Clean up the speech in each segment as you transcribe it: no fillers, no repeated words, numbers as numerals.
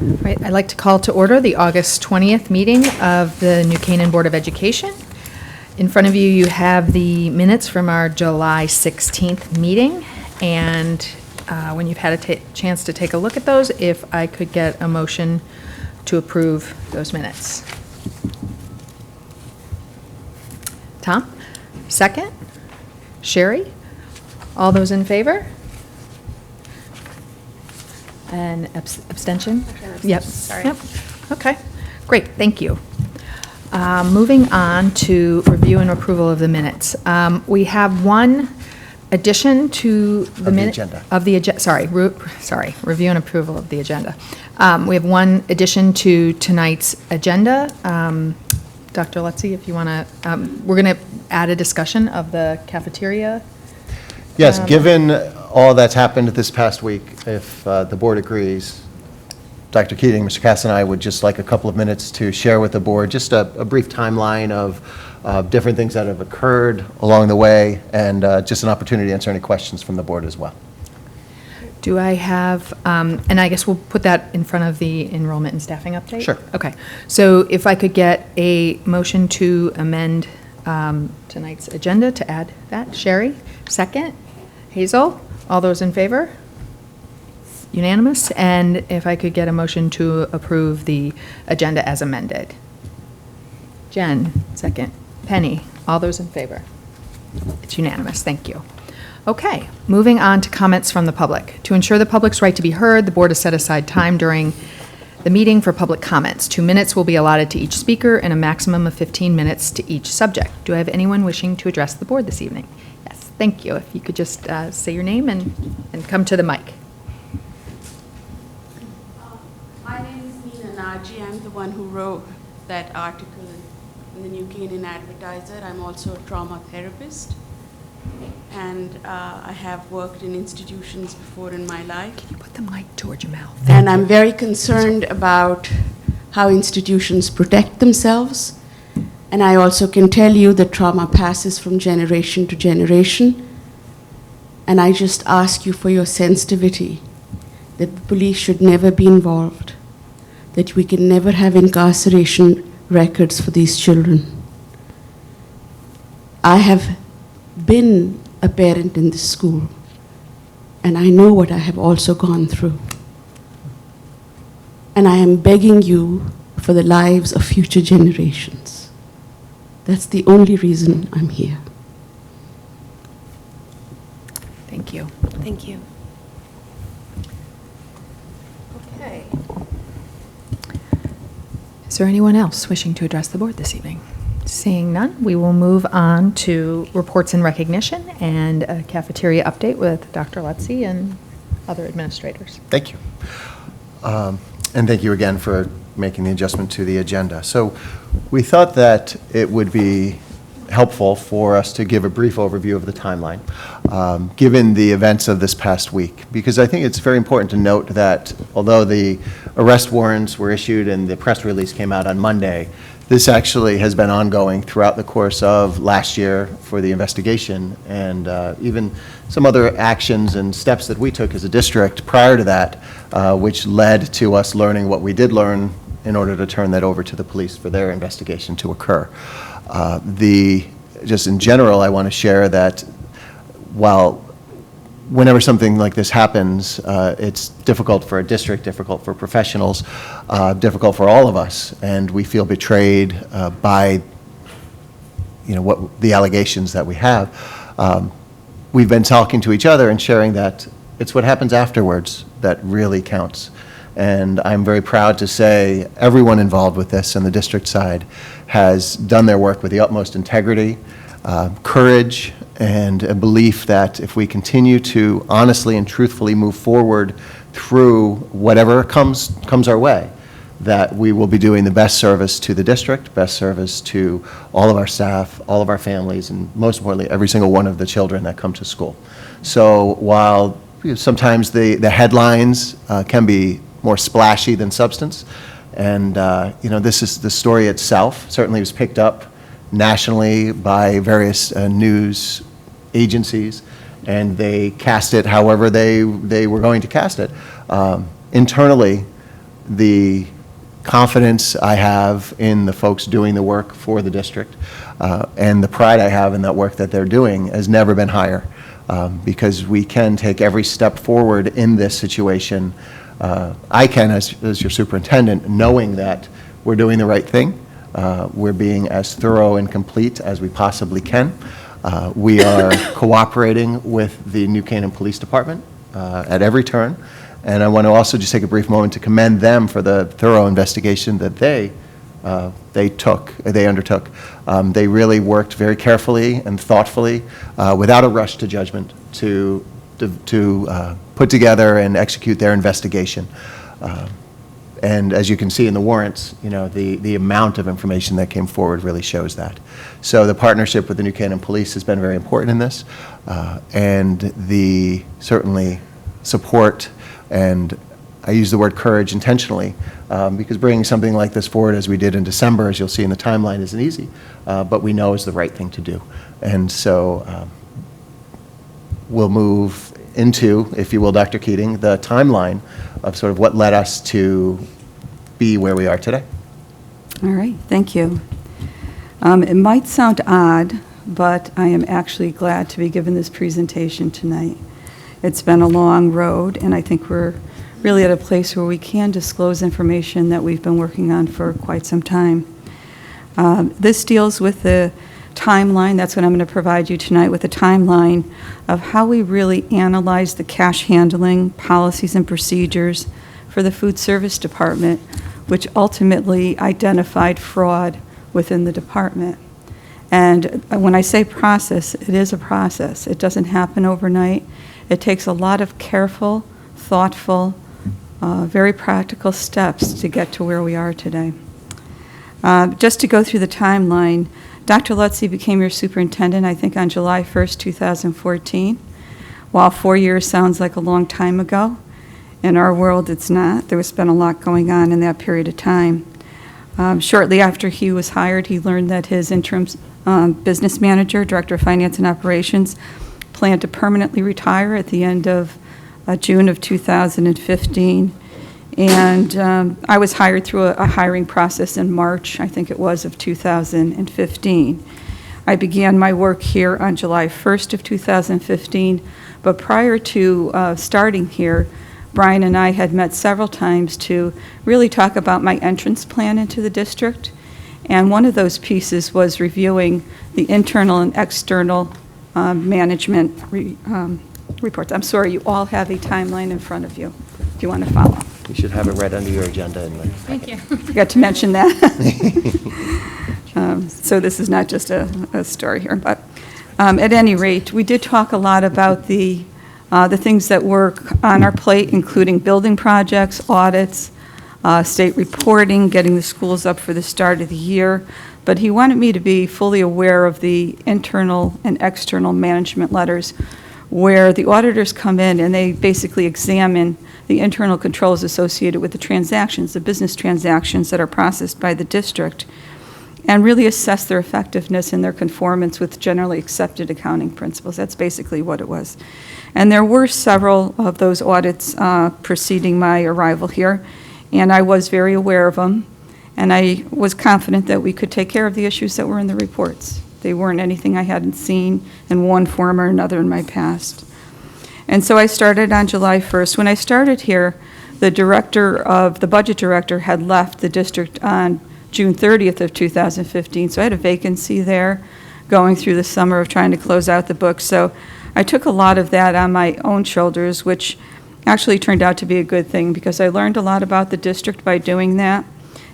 Right, I'd like to call to order the August 20th meeting of the New Canaan Board of Education. In front of you, you have the minutes from our July 16th meeting, and when you've had a chance to take a look at those, if I could get a motion to approve those minutes. Tom? Second? Sherry? All those in favor? And abstention? Yep. Sorry. Yep. Okay, great, thank you. Moving on to review and approval of the minutes. We have one addition to the minute. agenda. Of the agenda. Sorry, review and approval of the agenda. We have one addition to tonight's agenda. Dr. Lutzy, if you want to, we're going to add a discussion of the cafeteria. Yes, given all that's happened this past week, if the board agrees, Dr. Keating, Mr. Cass, and I would just like a couple of minutes to share with the board just a brief timeline of different things that have occurred along the way, and just an opportunity to answer any questions from the board as well. Do I have, and I guess we'll put that in front of the enrollment and staffing update? Sure. Okay. So if I could get a motion to amend tonight's agenda to add that. Sherry, second. Hazel, all those in favor? Unanimous. And if I could get a motion to approve the agenda as amended. Jen, second. Penny, all those in favor? It's unanimous. Thank you. Okay, moving on to comments from the public. To ensure the public's right to be heard, the board has set aside time during the meeting for public comments. 2 minutes will be allotted to each speaker and a maximum of 15 minutes to each subject. Do I have anyone wishing to address the board this evening? Yes, thank you. If you could just say your name and come to the mic. My name is Meena Naji. I'm the one who wrote that article in the New Canaan Advertiser. I'm also a trauma therapist, and I have worked in institutions before in my life. Can you put the mic towards your mouth? And I'm very concerned about how institutions protect themselves. And I also can tell you that trauma passes from generation to generation. And I just ask you for your sensitivity, that the police should never be involved, that we can never have incarceration records for these children. I have been a parent in this school, and I know what I have also gone through. And I am begging you for the lives of future generations. That's the only reason I'm here. Thank you. Thank you. Okay. Is there anyone else wishing to address the board this evening? Seeing none, we will move on to reports and recognition and a cafeteria update with Dr. Lutzy and other administrators. Thank you. And thank you again for making the adjustment to the agenda. So we thought that it would be helpful for us to give a brief overview of the timeline, given the events of this past week, because I think it's very important to note that although the arrest warrants were issued and the press release came out on Monday, this actually has been ongoing throughout the course of last year for the investigation, and even some other actions and steps that we took as a district prior to that, which led to us learning what we did learn in order to turn that over to the police for their investigation to occur. Just in general, I want to share that whenever something like this happens, it's difficult for a district, difficult for professionals, difficult for all of us, and we feel betrayed by what the allegations that we have. We've been talking to each other and sharing that it's what happens afterwards that really counts. And I'm very proud to say everyone involved with this on the district side has done their work with the utmost integrity, courage, and a belief that if we continue to honestly and truthfully move forward through whatever comes our way, that we will be doing the best service to the district, best service to all of our staff, all of our families, and most importantly, every single one of the children that come to school. So while sometimes the headlines can be more splashy than substance, and this is the story itself certainly was picked up nationally by various news agencies, and they cast it however they were going to cast it. Internally, the confidence I have in the folks doing the work for the district, and the pride I have in that work that they're doing has never been higher, because we can take every step forward in this situation. I can, as your superintendent, knowing that we're doing the right thing. We're being as thorough and complete as we possibly can. We are cooperating with the New Canaan Police Department at every turn. And I want to also just take a brief moment to commend them for the thorough investigation that they undertook. They really worked very carefully and thoughtfully, without a rush to judgment, to put together and execute their investigation. And as you can see in the warrants, the amount of information that came forward really shows that. So the partnership with the New Canaan Police has been very important in this, and the certainly support, and I use the word courage intentionally, because bringing something like this forward as we did in December, as you'll see in the timeline, isn't easy, but we know is the right thing to do. And so we'll move into, if you will, Dr. Keating, the timeline of sort of what led us to be where we are today. All right, thank you. It might sound odd, but I am actually glad to be given this presentation tonight. It's been a long road, and I think we're really at a place where we can disclose information that we've been working on for quite some time. This deals with the timeline. That's what I'm going to provide you tonight, with a timeline of how we really analyze the cash handling policies and procedures for the food service department, which ultimately identified fraud within the department. And when I say process, it is a process. It doesn't happen overnight. It takes a lot of careful, thoughtful, very practical steps to get to where we are today. Just to go through the timeline, Dr. Lutze became your superintendent, I think, on July 1st, 2014. While 4 years sounds like a long time ago, in our world it's not. There has been a lot going on in that period of time. Shortly after he was hired, he learned that his interim business manager, director of finance and operations, planned to permanently retire at the end of June of 2015. And I was hired through a hiring process in March, I think it was, of 2015. I began my work here on July 1st of 2015, but prior to starting here, Brian and I had met several times to really talk about my entrance plan into the district. And one of those pieces was reviewing the internal and external management reports. I'm sorry, you all have a timeline in front of you, if you want to follow. You should have it right under your agenda. Thank you. Forgot to mention that. So this is not just a story here, but at any rate, we did talk a lot about the things that were on our plate, including building projects, audits, state reporting, getting the schools up for the start of the year. But he wanted me to be fully aware of the internal and external management letters, where the auditors come in and they basically examine the internal controls associated with the transactions, the business transactions that are processed by the district, and really assess their effectiveness and their conformance with generally accepted accounting principles. That's basically what it was. And there were several of those audits preceding my arrival here, and I was very aware of them, and I was confident that we could take care of the issues that were in the reports. They weren't anything I hadn't seen in one form or another in my past. And so I started on July 1st. When I started here, the budget director had left the district on June 30th of 2015, so I had a vacancy there going through the summer of trying to close out the books. So I took a lot of that on my own shoulders, which actually turned out to be a good thing because I learned a lot about the district by doing that.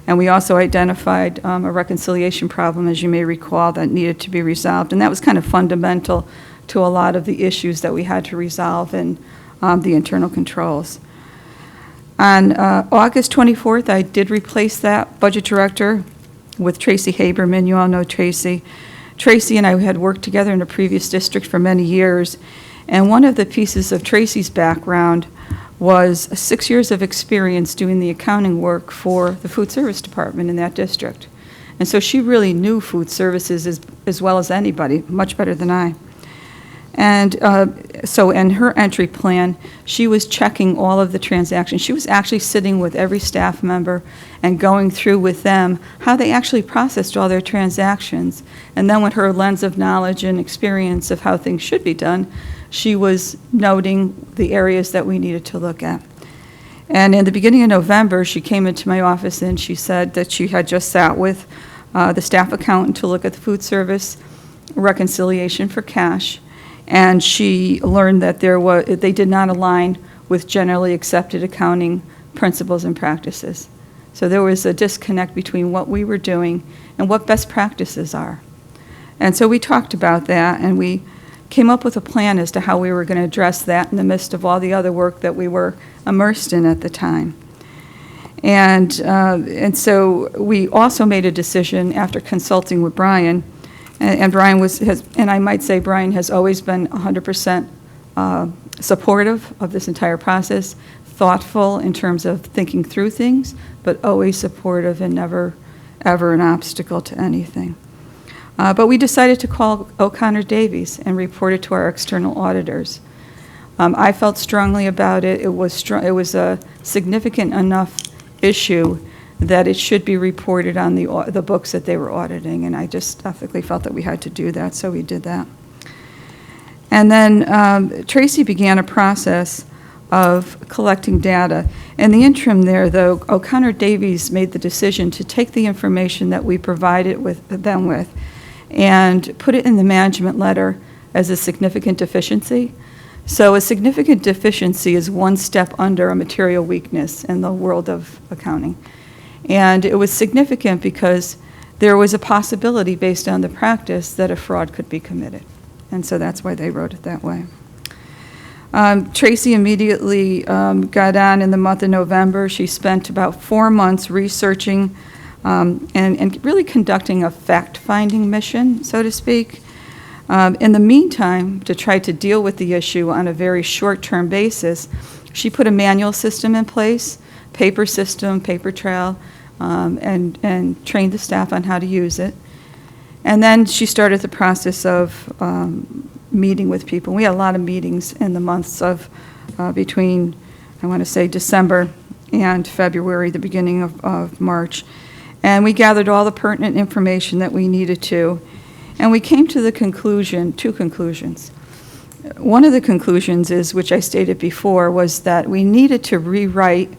And we also identified a reconciliation problem, as you may recall, that needed to be resolved. And that was kind of fundamental to a lot of the issues that we had to resolve in the internal controls. On August 24th, I did replace that budget director with Tracy Haberman. You all know Tracy. Tracy and I had worked together in a previous district for many years. And one of the pieces of Tracy's background was 6 years of experience doing the accounting work for the food service department in that district. And so she really knew food services as well as anybody, much better than I. And So in her entry plan, she was checking all of the transactions. She was actually sitting with every staff member and going through with them how they actually processed all their transactions. And then with her lens of knowledge and experience of how things should be done, she was noting the areas that we needed to look at. And in the beginning of November, she came into my office and she said that she had just sat with the staff accountant to look at the food service reconciliation for cash. And she learned that they did not align with generally accepted accounting principles and practices. So there was a disconnect between what we were doing and what best practices are. And so we talked about that, and we came up with a plan as to how we were going to address that in the midst of all the other work that we were immersed in at the time. And so we also made a decision after consulting with Brian. And Brian and I might say Brian has always been 100% supportive of this entire process, thoughtful in terms of thinking through things, but always supportive and never, ever an obstacle to anything. But we decided to call O'Connor Davies and report it to our external auditors. I felt strongly about it. It was a significant enough issue that it should be reported on the books that they were auditing, and I just ethically felt that we had to do that, so we did that. And then Tracy began a process of collecting data. In the interim there, though, O'Connor Davies made the decision to take the information that we provided them with and put it in the management letter as a significant deficiency. So a significant deficiency is one step under a material weakness in the world of accounting. And it was significant because there was a possibility based on the practice that a fraud could be committed. And so that's why they wrote it that way. Tracy immediately got on in the month of November. She spent about 4 months researching and really conducting a fact-finding mission, so to speak. In the meantime, to try to deal with the issue on a very short-term basis, she put a manual system in place, paper system, paper trail, and trained the staff on how to use it. And then she started the process of meeting with people. We had a lot of meetings in the months of between, I want to say, December and February, the beginning of March. And we gathered all the pertinent information that we needed to. And we came to the conclusion, 2 conclusions. One of the conclusions is, which I stated before, was that we needed to rewrite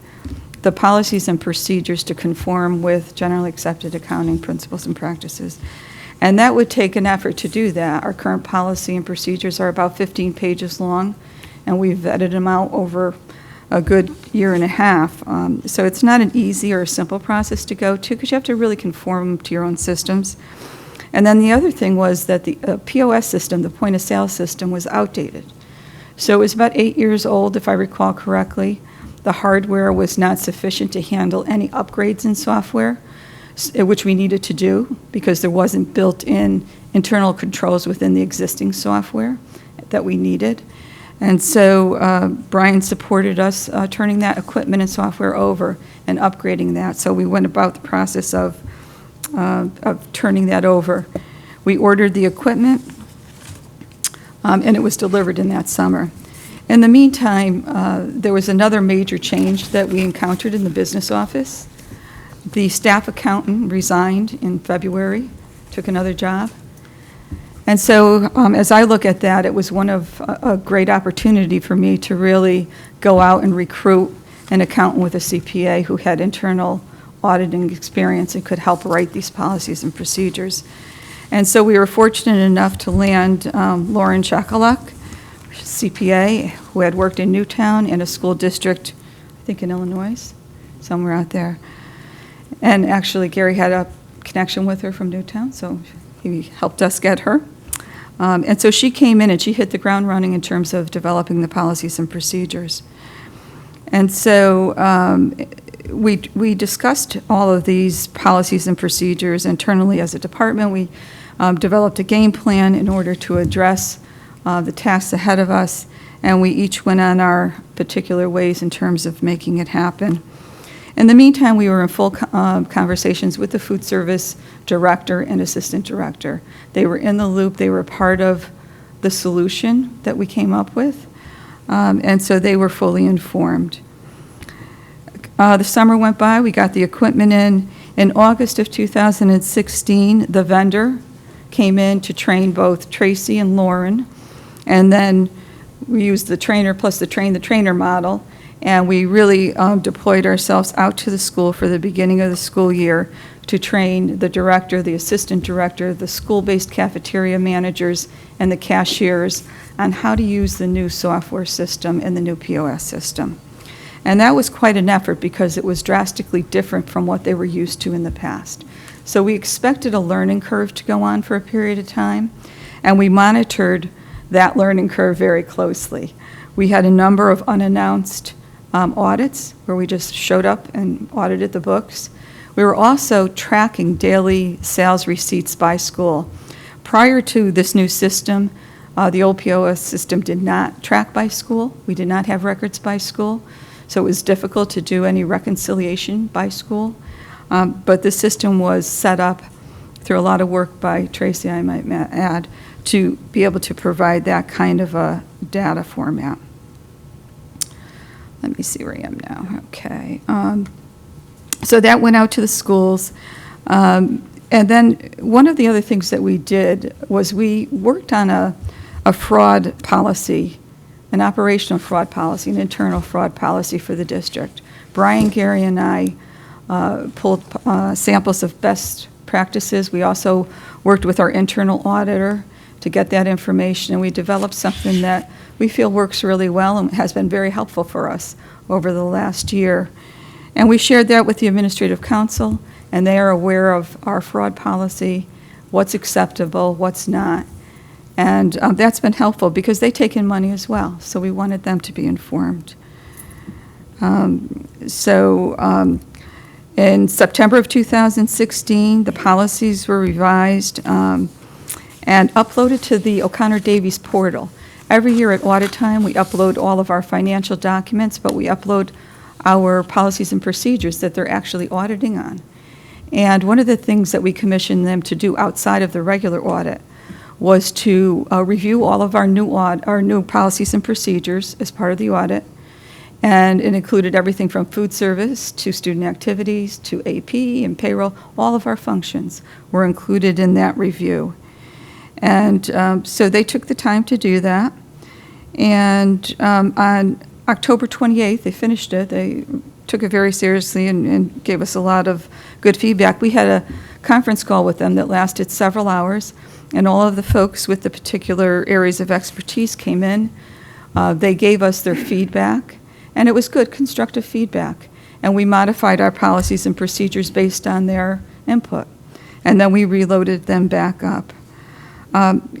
the policies and procedures to conform with generally accepted accounting principles and practices. And that would take an effort to do that. Our current policy and procedures are about 15 pages long, and we've vetted them out over a good year and a half. So it's not an easy or a simple process to go to, because you have to really conform to your own systems. And then the other thing was that the POS system, the point of sale system, was outdated. So it was about 8 years old, if I recall correctly. The hardware was not sufficient to handle any upgrades in software, which we needed to do because there wasn't built-in internal controls within the existing software that we needed. And so Brian supported us turning that equipment and software over and upgrading that. So we went about the process of turning that over. We ordered the equipment, and it was delivered in that summer. In the meantime, there was another major change that we encountered in the business office. The staff accountant resigned in February, took another job. And so as I look at that, it was one of a great opportunity for me to really go out and recruit an accountant with a CPA who had internal auditing experience and could help write these policies and procedures. And so we were fortunate enough to land Lauren Chakaluk, CPA, who had worked in Newtown in a school district, I think in Illinois, somewhere out there. And actually, Gary had a connection with her from Newtown, so he helped us get her. And so she came in and she hit the ground running in terms of developing the policies and procedures. And so we discussed all of these policies and procedures internally as a department. We developed a game plan in order to address the tasks ahead of us, and we each went on our particular ways in terms of making it happen. In the meantime, we were in full conversations with the food service director and assistant director. They were in the loop. They were part of the solution that we came up with, and so they were fully informed. The summer went by, we got the equipment in. In August of 2016, the vendor came in to train both Tracy and Lauren, and then we used the trainer plus the train-the-trainer model, and we really deployed ourselves out to the school for the beginning of the school year to train the director, the assistant director, the school-based cafeteria managers, and the cashiers on how to use the new software system and the new POS system. And that was quite an effort because it was drastically different from what they were used to in the past. So we expected a learning curve to go on for a period of time, and we monitored that learning curve very closely. We had a number of unannounced audits where we just showed up and audited the books. We were also tracking daily sales receipts by school. Prior to this new system, the old POS system did not track by school. We did not have records by school. So it was difficult to do any reconciliation by school. But the system was set up through a lot of work by Tracy, I might add, to be able to provide that kind of a data format. Let me see where I am now. Okay. So that went out to the schools. And then one of the other things that we did was we worked on a fraud policy, an operational fraud policy, an internal fraud policy for the district. Brian, Gary, and I pulled samples of best practices. We also worked with our internal auditor to get that information, and we developed something that we feel works really well and has been very helpful for us over the last year. And we shared that with the administrative council, and they are aware of our fraud policy, what's acceptable, what's not. And that's been helpful because they take in money as well, so we wanted them to be informed. In September of 2016, the policies were revised and uploaded to the O'Connor Davies portal. Every year at audit time, we upload all of our financial documents, but we upload our policies and procedures that they're actually auditing on. And one of the things that we commissioned them to do outside of the regular audit was to review all of our new policies and procedures as part of the audit. And it included everything from food service to student activities to AP and payroll. All of our functions were included in that review. And so they took the time to do that. And on October 28th, they finished it. They took it very seriously and gave us a lot of good feedback. We had a conference call with them that lasted several hours, and all of the folks with the particular areas of expertise came in. They gave us their feedback, and it was good, constructive feedback. And we modified our policies and procedures based on their input. And then we reloaded them back up.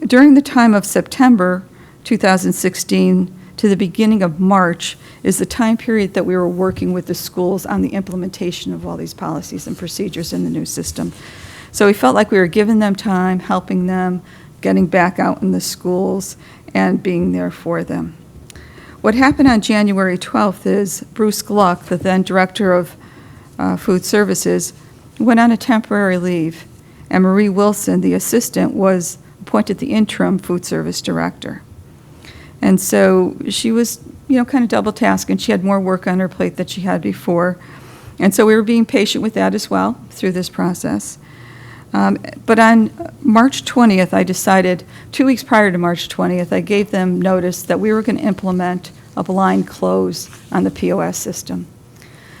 During the time of September 2016 to the beginning of March is the time period that we were working with the schools on the implementation of all these policies and procedures in the new system. So we felt like we were giving them time, helping them, getting back out in the schools, and being there for them. What happened on January 12th is Bruce Gluck, the then director of food services, went on a temporary leave, and Marie Wilson, the assistant, was appointed the interim food service director. And so she was, kind of double tasking. She had more work on her plate than she had before. And so we were being patient with that as well through this process. But on March 20th, I decided, 2 weeks prior to March 20th, I gave them notice that we were going to implement a blind close on the POS system.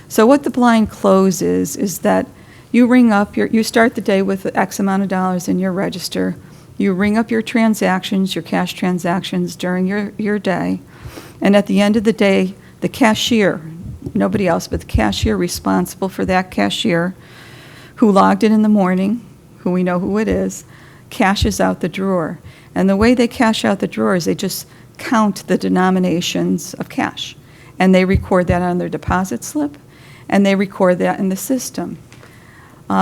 So what the blind close is that you ring up, you start the day with X amount of dollars in your register. You ring up your transactions, your cash transactions during your day. And at the end of the day, the cashier, nobody else, but the cashier responsible for that cashier who logged in the morning, who we know who it is, cashes out the drawer. And the way they cash out the drawer is they just count the denominations of cash. And they record that on their deposit slip, and they record that in the system.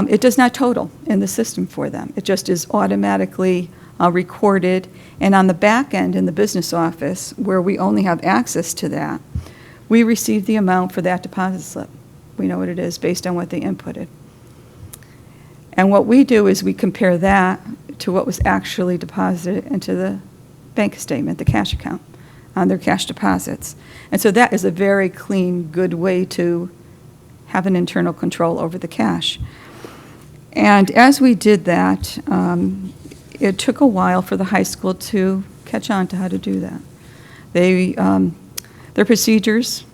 It does not total in the system for them. It just is automatically recorded. And on the back end in the business office, where we only have access to that, we receive the amount for that deposit slip. We know what it is based on what they inputted. And what we do is we compare that to what was actually deposited into the bank statement, the cash account, on their cash deposits. And so that is a very clean, good way to have an internal control over the cash. And as we did that, it took a while for the high school to catch on to how to do that. Their procedures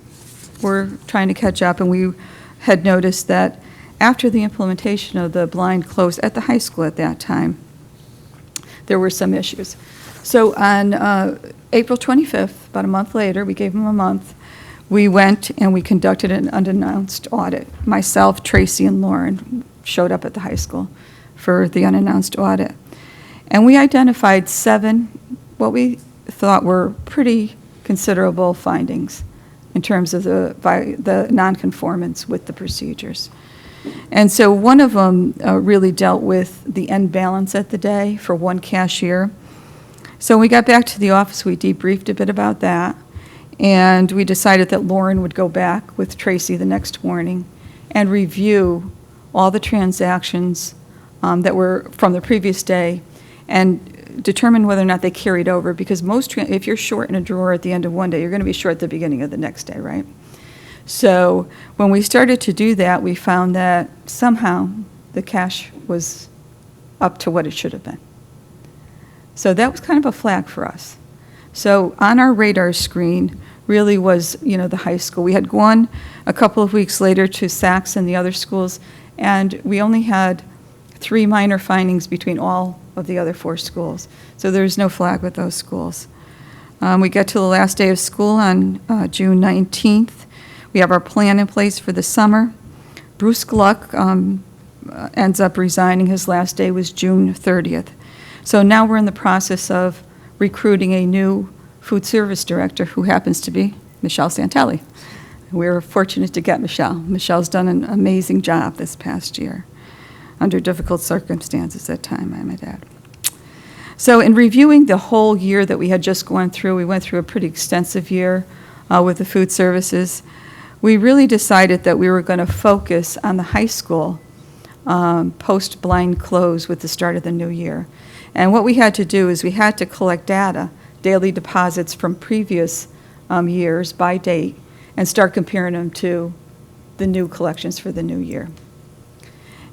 were trying to catch up, and we had noticed that after the implementation of the blind close at the high school at that time, there were some issues. So on April 25th, about a month later, we gave them a month, we went and we conducted an unannounced audit. Myself, Tracy, and Lauren showed up at the high school for the unannounced audit. And we identified 7, what we thought were pretty considerable findings in terms of the nonconformance with the procedures. And so one of them really dealt with the end balance at the day for one cashier. So when we got back to the office, we debriefed a bit about that, and we decided that Lauren would go back with Tracy the next morning and review all the transactions that were from the previous day and determine whether or not they carried over, because if you're short in a drawer at the end of one day, you're going to be short at the beginning of the next day, right? So when we started to do that, we found that somehow the cash was up to what it should have been. So that was kind of a flag for us. So on our radar screen really was, the high school. We had gone a couple of weeks later to Saks and the other schools, and we only had 3 minor findings between all of the other 4 schools. So there's no flag with those schools. We get to the last day of school on June 19th. We have our plan in place for the summer. Bruce Gluck ends up resigning. His last day was June 30th. So now we're in the process of recruiting a new food service director who happens to be Michelle Santelli. We're fortunate to get Michelle. Michelle's done an amazing job this past year under difficult circumstances at time, I might add. So in reviewing the whole year that we had just gone through, we went through a pretty extensive year with the food services. We really decided that we were going to focus on the high school post-blind close with the start of the new year. And what we had to do is we had to collect data, daily deposits from previous years by date, and start comparing them to the new collections for the new year.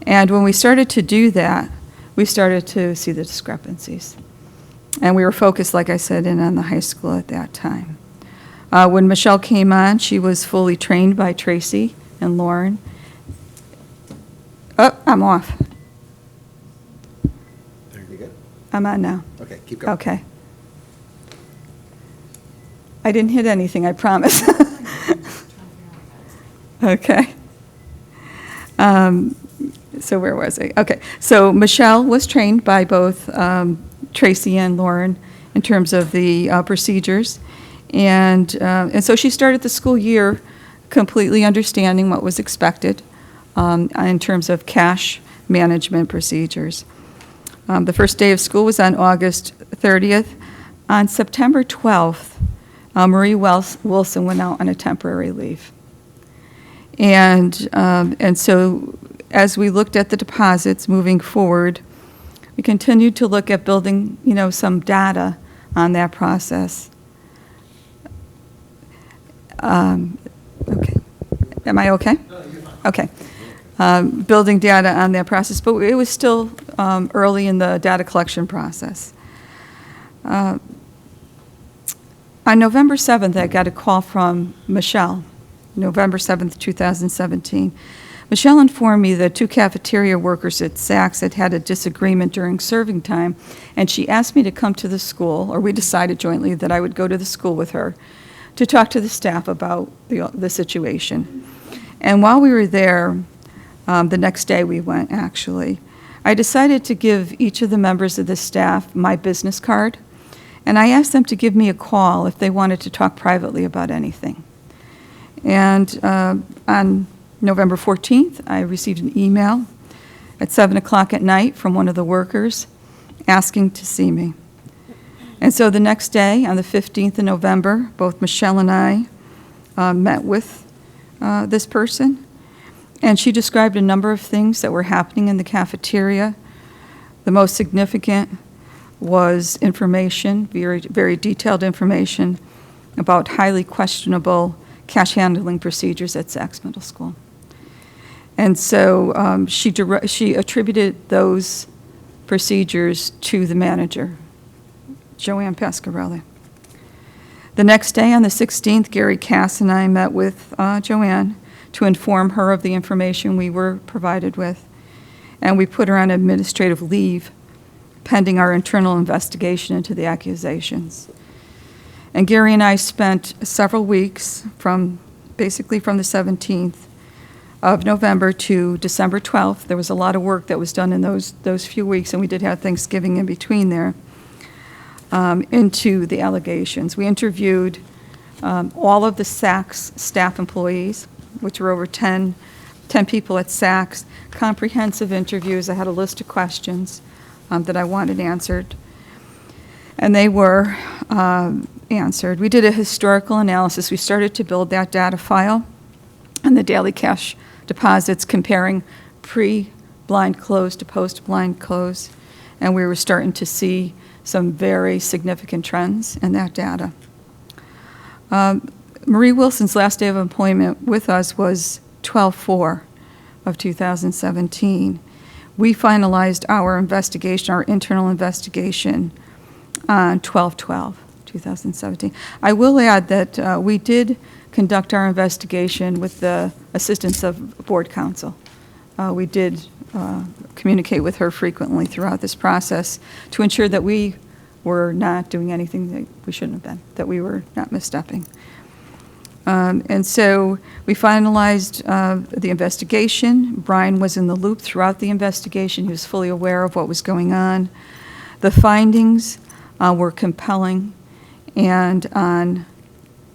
And when we started to do that, we started to see the discrepancies. And we were focused, like I said, in on the high school at that time. When Michelle came on, she was fully trained by Tracy and Lauren. Oh, I'm off. There you go. I'm on now. Okay, keep going. Okay. I didn't hit anything, I promise. Okay. So where was I? Okay. So Michelle was trained by both Tracy and Lauren in terms of the procedures. And so she started the school year completely understanding what was expected in terms of cash management procedures. The first day of school was on August 30th. On September 12th, Marie Wilson went out on a temporary leave. And so as we looked at the deposits moving forward, we continued to look at building, some data on that process. Okay. Am I okay? Okay. Building data on that process, but it was still early in the data collection process. On November 7th, I got a call from Michelle, November 7th, 2017. Michelle informed me that 2 cafeteria workers at Saks had had a disagreement during serving time, and she asked me to come to the school, or we decided jointly that I would go to the school with her to talk to the staff about the situation. And while we were there, the next day we went, actually, I decided to give each of the members of the staff my business card, and I asked them to give me a call if they wanted to talk privately about anything. And on November 14th, I received an email at 7 o'clock at night from one of the workers asking to see me. And so the next day, on the 15th of November, both Michelle and I met with this person, and she described a number of things that were happening in the cafeteria. The most significant was information, very, very detailed information about highly questionable cash handling procedures at Saks Middle School. And so she attributed those procedures to the manager, Joanne Pasquarelli. The next day, on the 16th, Gary Cass and I met with Joanne to inform her of the information we were provided with, and we put her on administrative leave pending our internal investigation into the accusations. And Gary and I spent several weeks basically from the 17th of November to December 12th. There was a lot of work that was done in those few weeks, and we did have Thanksgiving in between there, into the allegations. We interviewed all of the Saks staff employees, which were over 10 people at Saks, comprehensive interviews. I had a list of questions that I wanted answered, and they were answered. We did a historical analysis. We started to build that data file and the daily cash deposits, comparing pre-blind close to post-blind close, and we were starting to see some very significant trends in that data. Marie Wilson's last day of employment with us was 12/4 of 2017. We finalized our investigation, our internal investigation, on 12/12/2017. I will add that we did conduct our investigation with the assistance of board counsel. We did communicate with her frequently throughout this process to ensure that we were not doing anything that we shouldn't have been, that we were not misstepping. And so we finalized the investigation. Brian was in the loop throughout the investigation. He was fully aware of what was going on. The findings were compelling, and on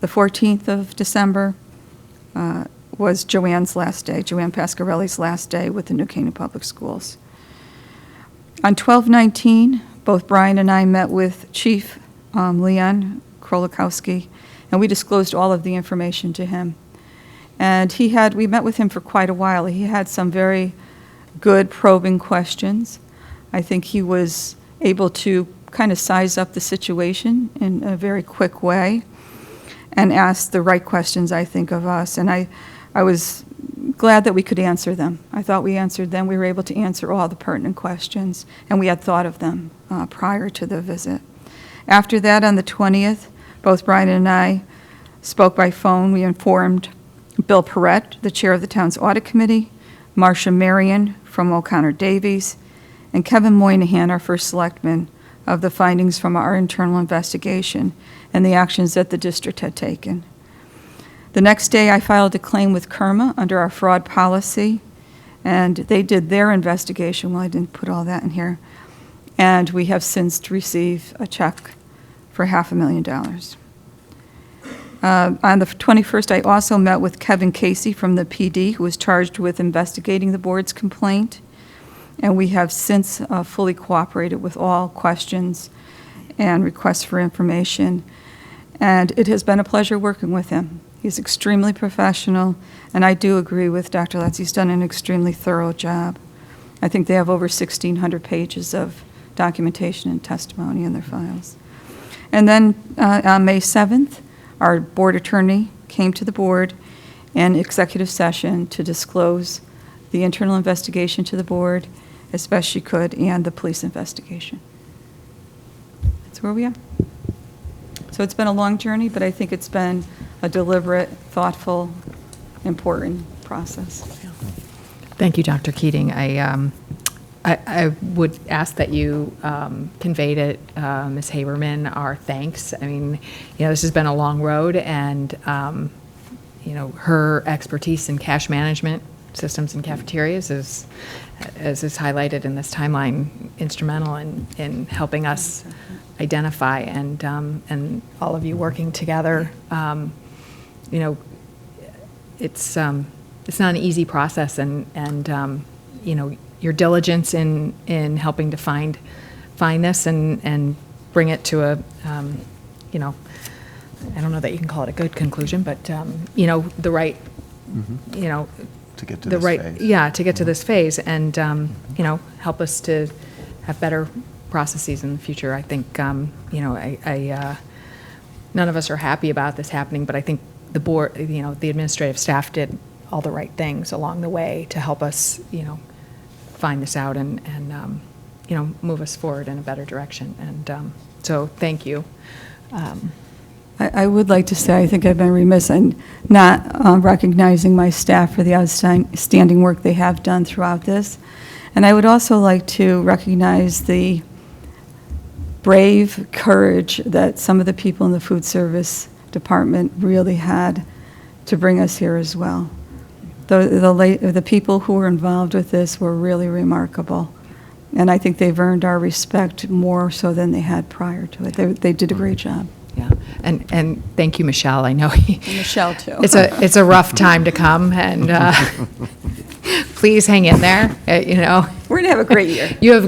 the 14th of December was Joanne's last day, Joanne Pasquarelli's last day with the New Canaan Public Schools. On 12/19, both Brian and I met with Chief Leon Krolikowski, and we disclosed all of the information to him. And we met with him for quite a while. He had some very good probing questions. I think he was able to kind of size up the situation in a very quick way and ask the right questions, I think, of us. And I was glad that we could answer them. I thought we answered them. We were able to answer all the pertinent questions, and we had thought of them prior to the visit. After that, on the 20th, both Brian and I spoke by phone. We informed Bill Perrette, the chair of the town's audit committee, Marcia Marion from O'Connor Davies, and Kevin Moynihan, our first selectman, of the findings from our internal investigation and the actions that the district had taken. The next day, I filed a claim with KERMA under our fraud policy, and they did their investigation. Well, I didn't put all that in here. And we have since received a check for $500,000. On the 21st, I also met with Kevin Casey from the PD, who was charged with investigating the board's complaint, and we have since fully cooperated with all questions and requests for information, and it has been a pleasure working with him. He's extremely professional, and I do agree with Dr. Letts. He's done an extremely thorough job. I think they have over 1,600 pages of documentation and testimony in their files. And then on May 7th, our board attorney came to the board in executive session to disclose the internal investigation to the board as best she could, and the police investigation. That's where we are. So it's been a long journey, but I think it's been a deliberate, thoughtful, important process. Thank you, Dr. Keating. I would ask that you convey to Ms. Haberman our thanks. I mean, this has been a long road, and her expertise in cash management systems and cafeterias is, as is highlighted in this timeline, instrumental in helping us identify, and all of you working together. It's not an easy process, and your diligence in helping to find this and bring it to a I don't know that you can call it a good conclusion, but the right To get to the this right phase. yeah to get to this phase, and help us to have better processes in the future. I think, none of us are happy about this happening, but I think the board, the administrative staff did all the right things along the way to help us, find this out and move us forward in a better direction. And so thank you. I would like to say, I think I've been remiss in not recognizing my staff for the outstanding work they have done throughout this. And I would also like to recognize the brave courage that some of the people in the food service department really had to bring us here as well. The people who were involved with this were really remarkable. And I think they've earned our respect more so than they had prior to it. They did a great job. Yeah, and thank you, Michelle. I know And Michelle, too. it's a rough time to come, and please hang in there. We're going to have a great year. You have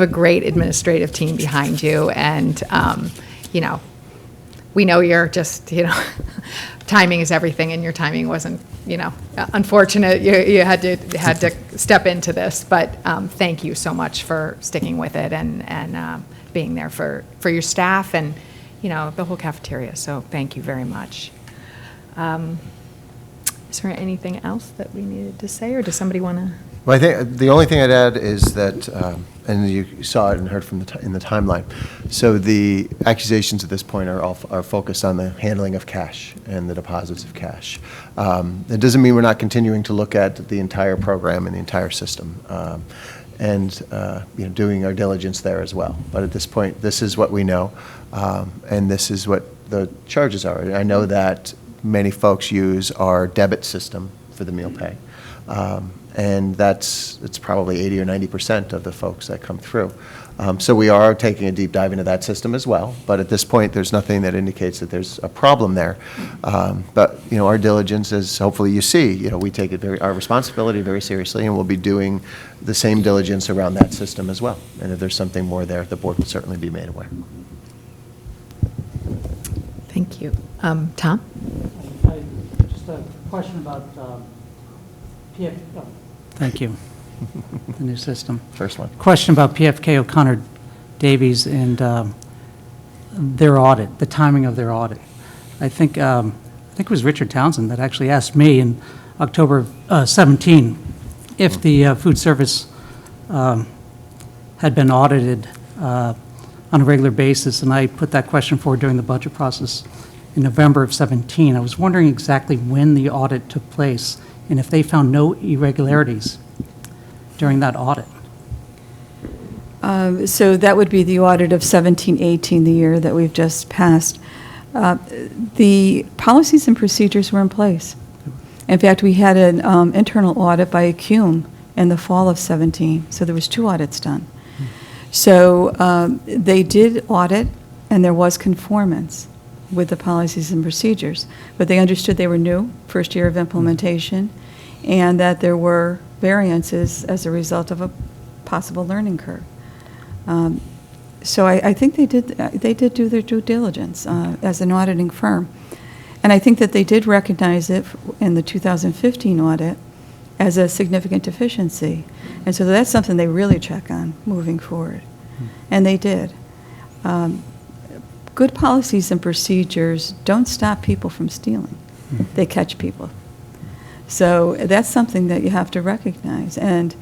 a great administrative team behind you, and we know you're just timing is everything, and your timing wasn't unfortunate. You had to step into this, but thank you so much for sticking with it and being there for your staff and the whole cafeteria. So thank you very much. Is there anything else that we needed to say, or does somebody want to? Well, I think the only thing I'd add is that, and you saw it and heard from in the timeline, so the accusations at this point are focused on the handling of cash and the deposits of cash. It doesn't mean we're not continuing to look at the entire program and the entire system, and doing our diligence there as well. But at this point, this is what we know, and this is what the charges are. I know that many folks use our debit system for the meal pay. And it's probably 80 or 90% of the folks that come through. So we are taking a deep dive into that system as well. But at this point, there's nothing that indicates that there's a problem there. But our diligence, as hopefully you see, we take our responsibility very seriously, and we'll be doing the same diligence around that system as well. And if there's something more there, the board will certainly be made aware. Thank you. Tom? Just a question about PF. Oh, thank you. The new system. First one. Question about PFK O'Connor Davies and their audit, the timing of their audit. I think it was Richard Townsend that actually asked me in October 17 if the food service had been audited on a regular basis, and I put that question forward during the budget process in November of 17. I was wondering exactly when the audit took place and if they found no irregularities during that audit. So that would be the audit of 17-18, the year that we've just passed. The policies and procedures were in place. In fact, we had an internal audit by ACUME in the fall of 17, so there was 2 audits done. So they did audit, and there was conformance with the policies and procedures, but they understood they were new, first year of implementation, and that there were variances as a result of a possible learning curve. So I think they did do their due diligence as an auditing firm. And I think that they did recognize it in the 2015 audit as a significant deficiency. And so that's something they really check on moving forward. And they did. Good policies and procedures don't stop people from stealing. They catch people. So that's something that you have to recognize. And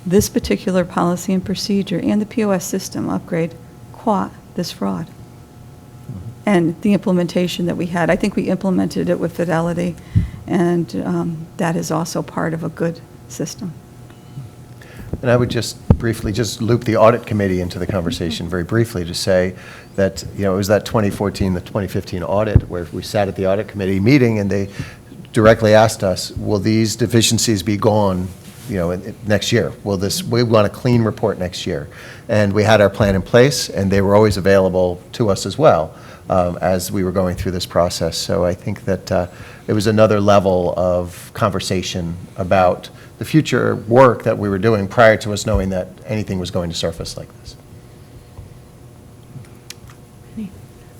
this particular policy and procedure and the POS system upgrade caught this fraud. And the implementation that we had, I think we implemented it with fidelity, and that is also part of a good system. And I would just briefly loop the audit committee into the conversation very briefly to say that, it was that 2014, the 2015 audit where we sat at the audit committee meeting and they directly asked us, will these deficiencies be gone, next year? We want a clean report next year. And we had our plan in place, and they were always available to us as well as we were going through this process. So I think that it was another level of conversation about the future work that we were doing prior to us knowing that anything was going to surface like this.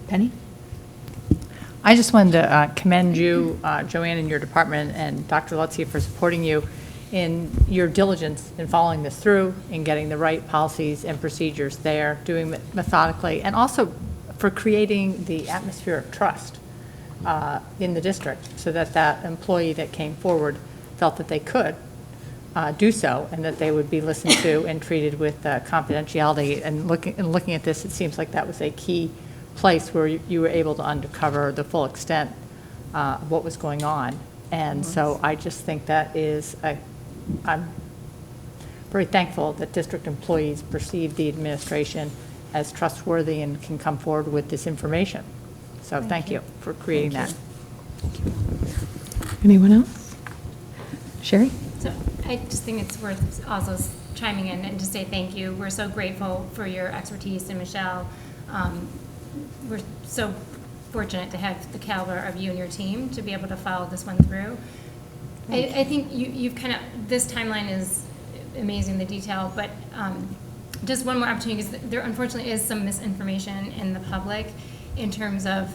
Penny? I just wanted to commend you, Joanne, and your department, and Dr. Lutzi for supporting you in your diligence in following this through, in getting the right policies and procedures there, doing it methodically, and also for creating the atmosphere of trust in the district, so that that employee that came forward felt that they could do so, and that they would be listened to and treated with confidentiality. And looking at this, it seems like that was a key place where you were able to uncover the full extent of what was going on. And so I just think that is, I'm very thankful that district employees perceive the administration as trustworthy and can come forward with this information. So thank you for creating that. Anyone else? Sherry? So I just think it's worth also chiming in and to say thank you. We're so grateful for your expertise, and Michelle, we're so fortunate to have the caliber of you and your team to be able to follow this one through. I think you've kind of, this timeline is amazing, the detail, but just one more opportunity, because there unfortunately is some misinformation in the public in terms of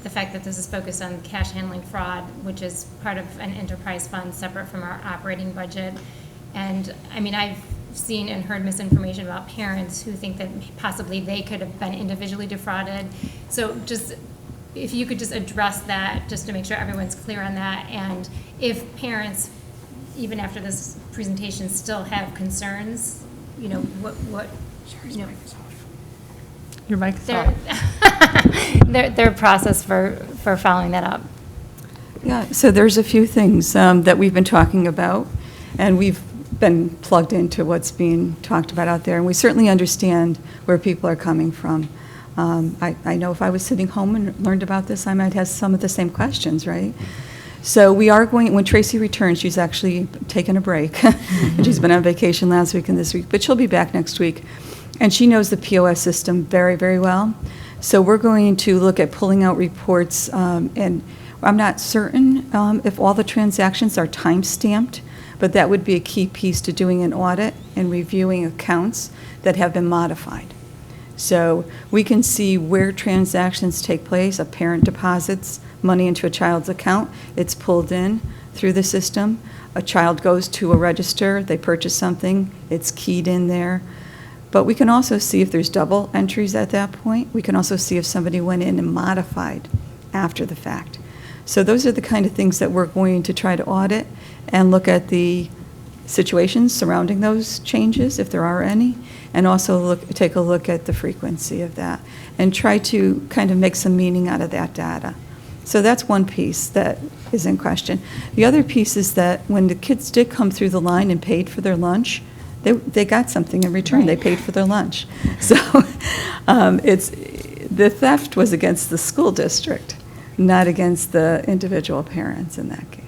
the fact that this is focused on cash handling fraud, which is part of an enterprise fund separate from our operating budget. And I mean, I've seen and heard misinformation about parents who think that possibly they could have been individually defrauded. So just, if you could just address that, just to make sure everyone's clear on that. And if parents, even after this presentation, still have concerns, you know, what, you know, Your mic's their, off. their process for following that up. Yeah, so there's a few things that we've been talking about, and we've been plugged into what's being talked about out there, and we certainly understand where people are coming from. I know if I was sitting home and learned about this, I might have some of the same questions, right? So we are going, when Tracy returns, she's actually taken a break. And she's been on vacation last week and this week, but she'll be back next week. And she knows the POS system very, very well. So we're going to look at pulling out reports, and I'm not certain if all the transactions are time-stamped, but that would be a key piece to doing an audit and reviewing accounts that have been modified. So we can see where transactions take place. A parent deposits money into a child's account, it's pulled in through the system. A child goes to a register, they purchase something, it's keyed in there. But we can also see if there's double entries at that point. We can also see if somebody went in and modified after the fact. So those are the kind of things that we're going to try to audit and look at the situations surrounding those changes, if there are any, and also take a look at the frequency of that and try to kind of make some meaning out of that data. So that's one piece that is in question. The other piece is that when the kids did come through the line and paid for their lunch, they got something in return. They paid for their lunch. So the theft was against the school district, not against the individual parents in that case.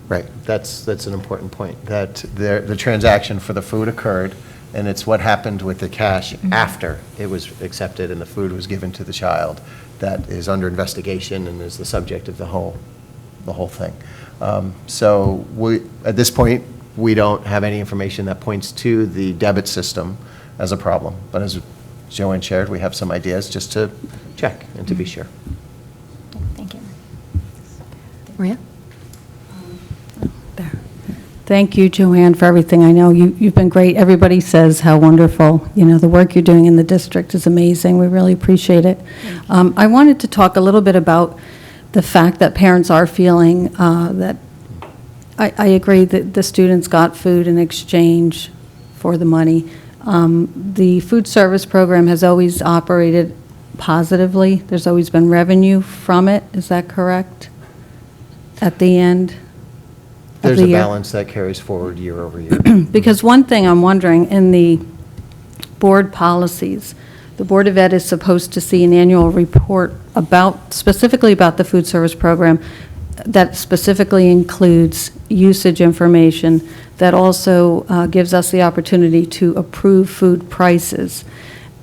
Right, that's an important point, that the transaction for the food occurred, and it's what happened with the cash after it was accepted and the food was given to the child that is under investigation and is the subject of the whole thing. So at this point, we don't have any information that points to the debit system as a problem, but as Joanne shared, we have some ideas just to check and to be sure. Thank you. Maria? Thank you, Joanne, for everything. I know you've been great. Everybody says how wonderful, the work you're doing in the district is amazing. We really appreciate it. I wanted to talk a little bit about the fact that parents are feeling that I agree that the students got food in exchange for the money. The food service program has always operated positively. There's always been revenue from it. Is that correct? At the end? There's a balance that carries forward year over year. Because one thing I'm wondering, in the board policies, the Board of Ed is supposed to see an annual report specifically about the food service program that specifically includes usage information, that also gives us the opportunity to approve food prices.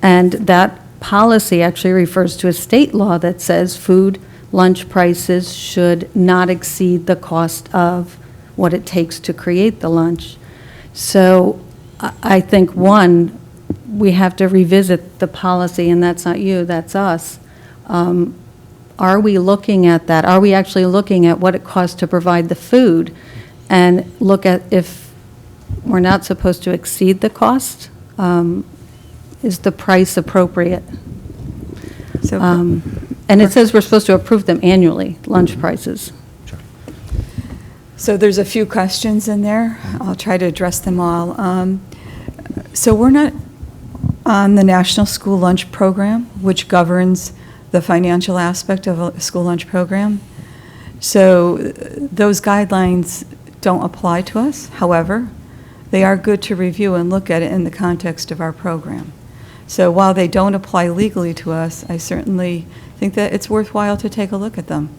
And that policy actually refers to a state law that says food lunch prices should not exceed the cost of what it takes to create the lunch. So I think, one, we have to revisit the policy, and that's not you, that's us. Are we looking at that? Are we actually looking at what it costs to provide the food, and look at if we're not supposed to exceed the cost. Is the price appropriate? So, And it says we're supposed to approve them annually, lunch prices. so there's a few questions in there. I'll try to address them all. So we're not on the National School Lunch Program, which governs the financial aspect of a school lunch program. So those guidelines don't apply to us. However, they are good to review and look at it in the context of our program. So while they don't apply legally to us, I certainly think that it's worthwhile to take a look at them.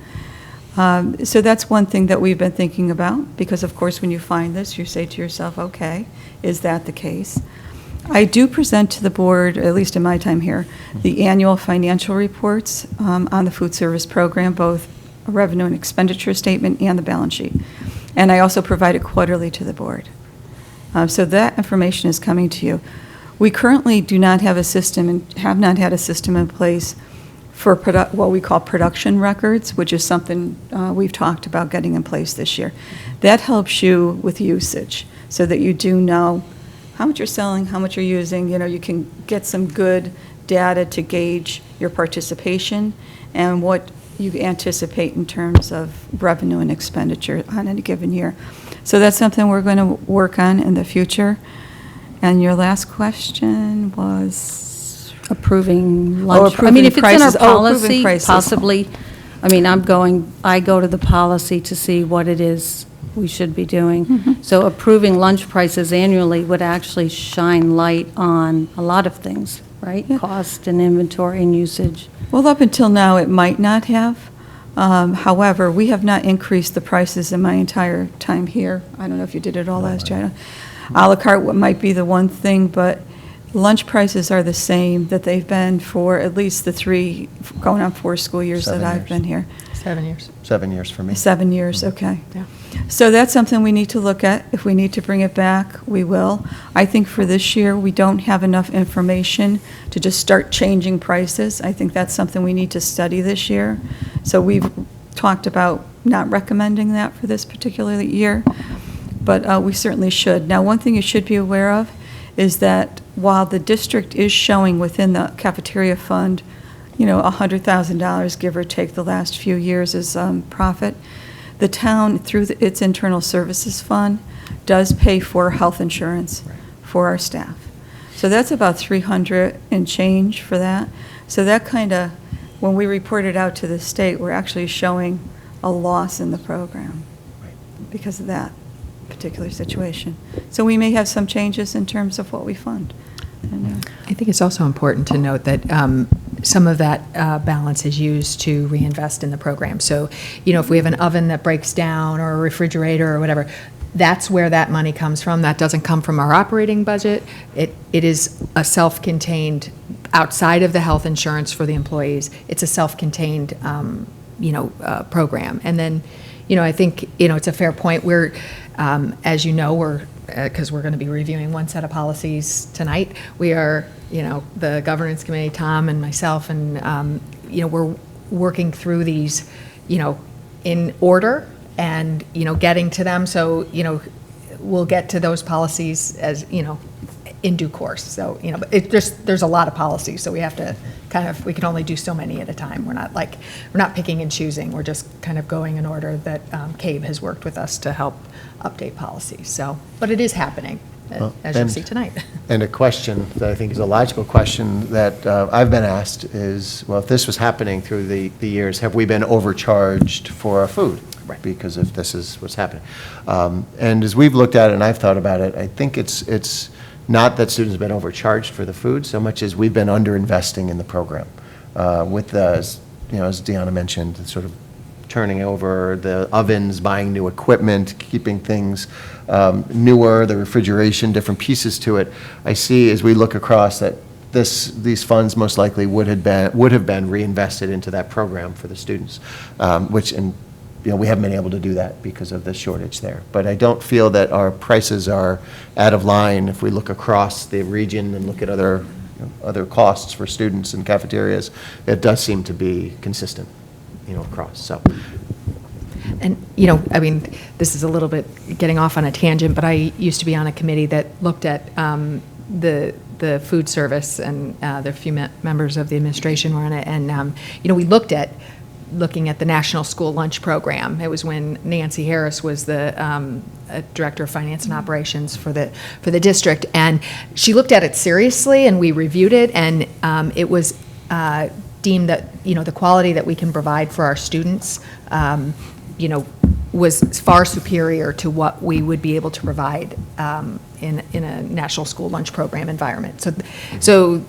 So that's one thing that we've been thinking about, because of course, when you find this, you say to yourself, okay, is that the case? I do present to the board, at least in my time here, the annual financial reports on the food service program, both a revenue and expenditure statement and the balance sheet. And I also provide it quarterly to the board. So that information is coming to you. We currently do not have a system and have not had a system in place for what we call production records, which is something we've talked about getting in place this year. That helps you with usage so that you do know how much you're selling, how much you're using. You know, you can get some good data to gauge your participation and what you anticipate in terms of revenue and expenditure on any given year. So that's something we're going to work on in the future. And your last question was? Approving lunch. I approving mean, if it's in our prices. Approving policy, prices. possibly, I mean, I go to the policy to see what it is we should be doing. So approving lunch prices annually would actually shine light on a lot of things, right? Cost and inventory and usage. Well, up until now, it might not have. However, we have not increased the prices in my entire time here. I don't know if you did it all last year. A la carte might be the one thing, but lunch prices are the same that they've been for at least the 3, going on 4 school years that 7 I've years. been here. 7 years. 7 years for me. 7 years, okay. Yeah. So that's something we need to look at. If we need to bring it back, we will. I think for this year, we don't have enough information to just start changing prices. I think that's something we need to study this year. So we've talked about not recommending that for this particular year, but we certainly should. Now, one thing you should be aware of is that while the district is showing within the cafeteria fund, you know, $100,000, give or take, the last few years as profit, the town, through its internal services fund, does pay for health insurance for our staff. So that's about 300 and change for that. So that kind of, when we report it out to the state, we're actually showing a loss in the program because of that particular situation. So we may have some changes in terms of what we fund. And, I think it's also important to note that some of that balance is used to reinvest in the program. So, you know, if we have an oven that breaks down or a refrigerator or whatever, that's where that money comes from. That doesn't come from our operating budget. It is a self-contained, outside of the health insurance for the employees, it's a self-contained, program. And then, you know, I think, you know, it's a fair point. We're, as you know, because we're going to be reviewing one set of policies tonight. We are, you know, the governance committee, Tom and myself, and, you know, we're working through these, you know, in order and, you know, getting to them. So, you know, we'll get to those policies as, you know, in due course. So, you know, but there's a lot of policies, so we have to we can only do so many at a time. We're not picking and choosing. We're just kind of going in order that CABE has worked with us to help update policies. So, but it is happening, as you'll see tonight. And a question that I think is a logical question that I've been asked is, well, if this was happening through the years, have we been overcharged for our food? Right. Because if this is what's happening. And as we've looked at it and I've thought about it, I think it's not that students have been overcharged for the food so much as we've been underinvesting in the program. With the, you know, as Deanna mentioned, sort of turning over the ovens, buying new equipment, keeping things newer, the refrigeration, different pieces to it. I see as we look across that these funds most likely would have been reinvested into that program for the students, which, and you know, we haven't been able to do that because of the shortage there. But I don't feel that our prices are out of line if we look across the region and look at other costs for students in cafeterias. It does seem to be consistent, you know, across. So And, I mean, this is a little bit getting off on a tangent, but I used to be on a committee that looked at the food service, and there are a few members of the administration were on it, and, we looking at the National School Lunch Program. It was when Nancy Harris was the Director of Finance and Operations for the district, and she looked at it seriously, and we reviewed it, and it was deemed that, the quality that we can provide for our students, was far superior to what we would be able to provide in a national school lunch program environment. So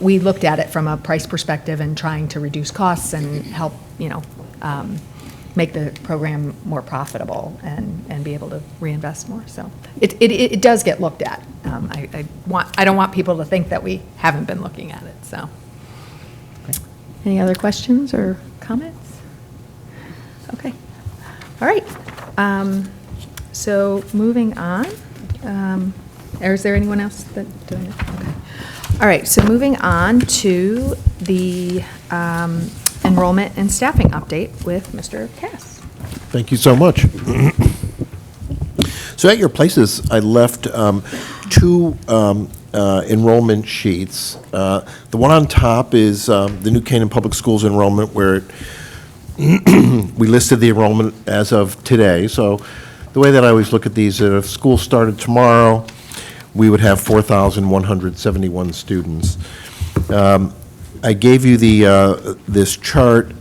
we looked at it from a price perspective and trying to reduce costs and help, make the program more profitable and be able to reinvest more. So it does get looked at. I don't want people to think that we haven't been looking at it, so. Any other questions or comments? Okay. All right. So moving on. Or is there anyone else that doing it? Okay. All right. So moving on to the enrollment and staffing update with Mr. Cass. Thank you so much. So at your places, I left two enrollment sheets. The one on top is the New Canaan Public Schools enrollment, where we listed the enrollment as of today. So the way that I always look at these, if school started tomorrow, we would have 4,171 students. I gave you this chart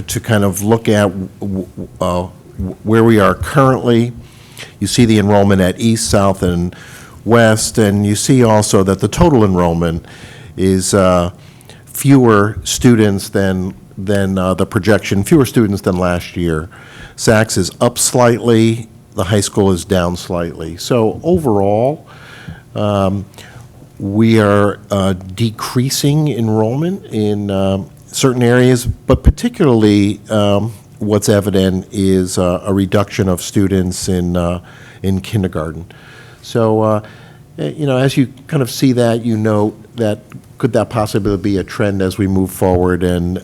to kind of look at where we are currently. You see the enrollment at East, South, and West, and you see also that the total enrollment is fewer students than the projection, fewer students than last year. Sachs is up slightly, the high school is down slightly. So overall, we are decreasing enrollment in certain areas, but particularly what's evident is a reduction of students in kindergarten. So, as you kind of see that, you note that could that possibly be a trend as we move forward, and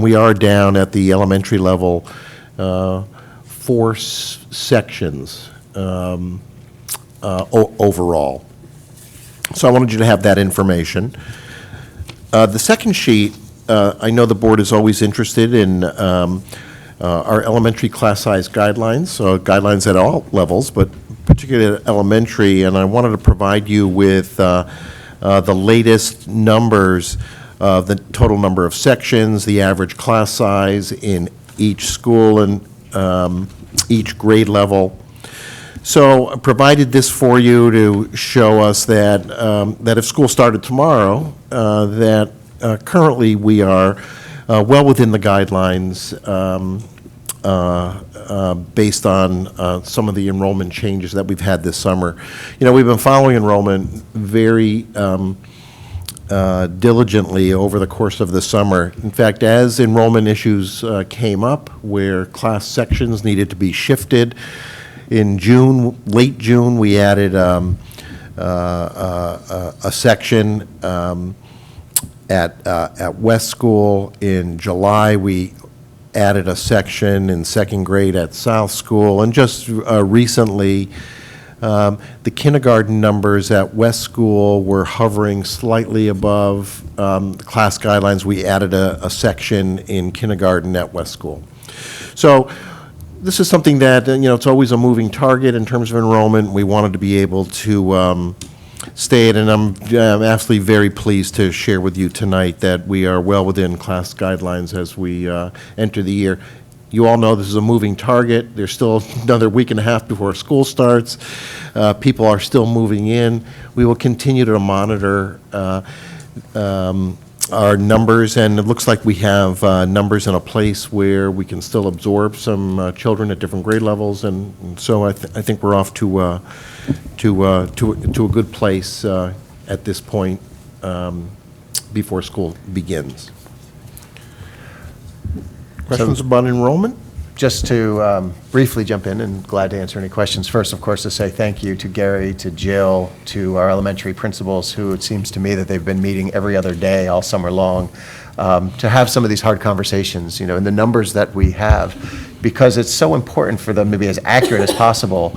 we are down at the elementary level, 4 sections overall. So I wanted you to have that information. The second sheet, I know the board is always interested in our elementary class size guidelines, so guidelines at all levels, but particularly at elementary, and I wanted to provide you with the latest numbers of the total number of sections, the average class size in each school and each grade level. So I provided this for you to show us that that if school started tomorrow, that currently we are well within the guidelines based on some of the enrollment changes that we've had this summer. We've been following enrollment very diligently over the course of the summer. In fact, as enrollment issues came up where class sections needed to be shifted, in June, late June, we added a section at West School. In July, we added a section in second grade at South School. And just recently, the kindergarten numbers at West School were hovering slightly above the class guidelines. We added a section in kindergarten at West School. So this is something that, it's always a moving target in terms of enrollment. We wanted to be able to stay it, and I'm absolutely very pleased to share with you tonight that we are well within class guidelines as we enter the year. You all know this is a moving target. There's still another week and a half before school starts. People are still moving in. We will continue to monitor our numbers, and it looks like we have numbers in a place where we can still absorb some children at different grade levels, and so I think we're off to a good place at this point before school begins. Questions about enrollment? Just to briefly jump in, and glad to answer any questions. First, of course, to say thank you to Gary, to Jill, to our elementary principals, who it seems to me that they've been meeting every other day all summer long, to have some of these hard conversations. And the numbers that we have, because it's so important for them to be as accurate as possible,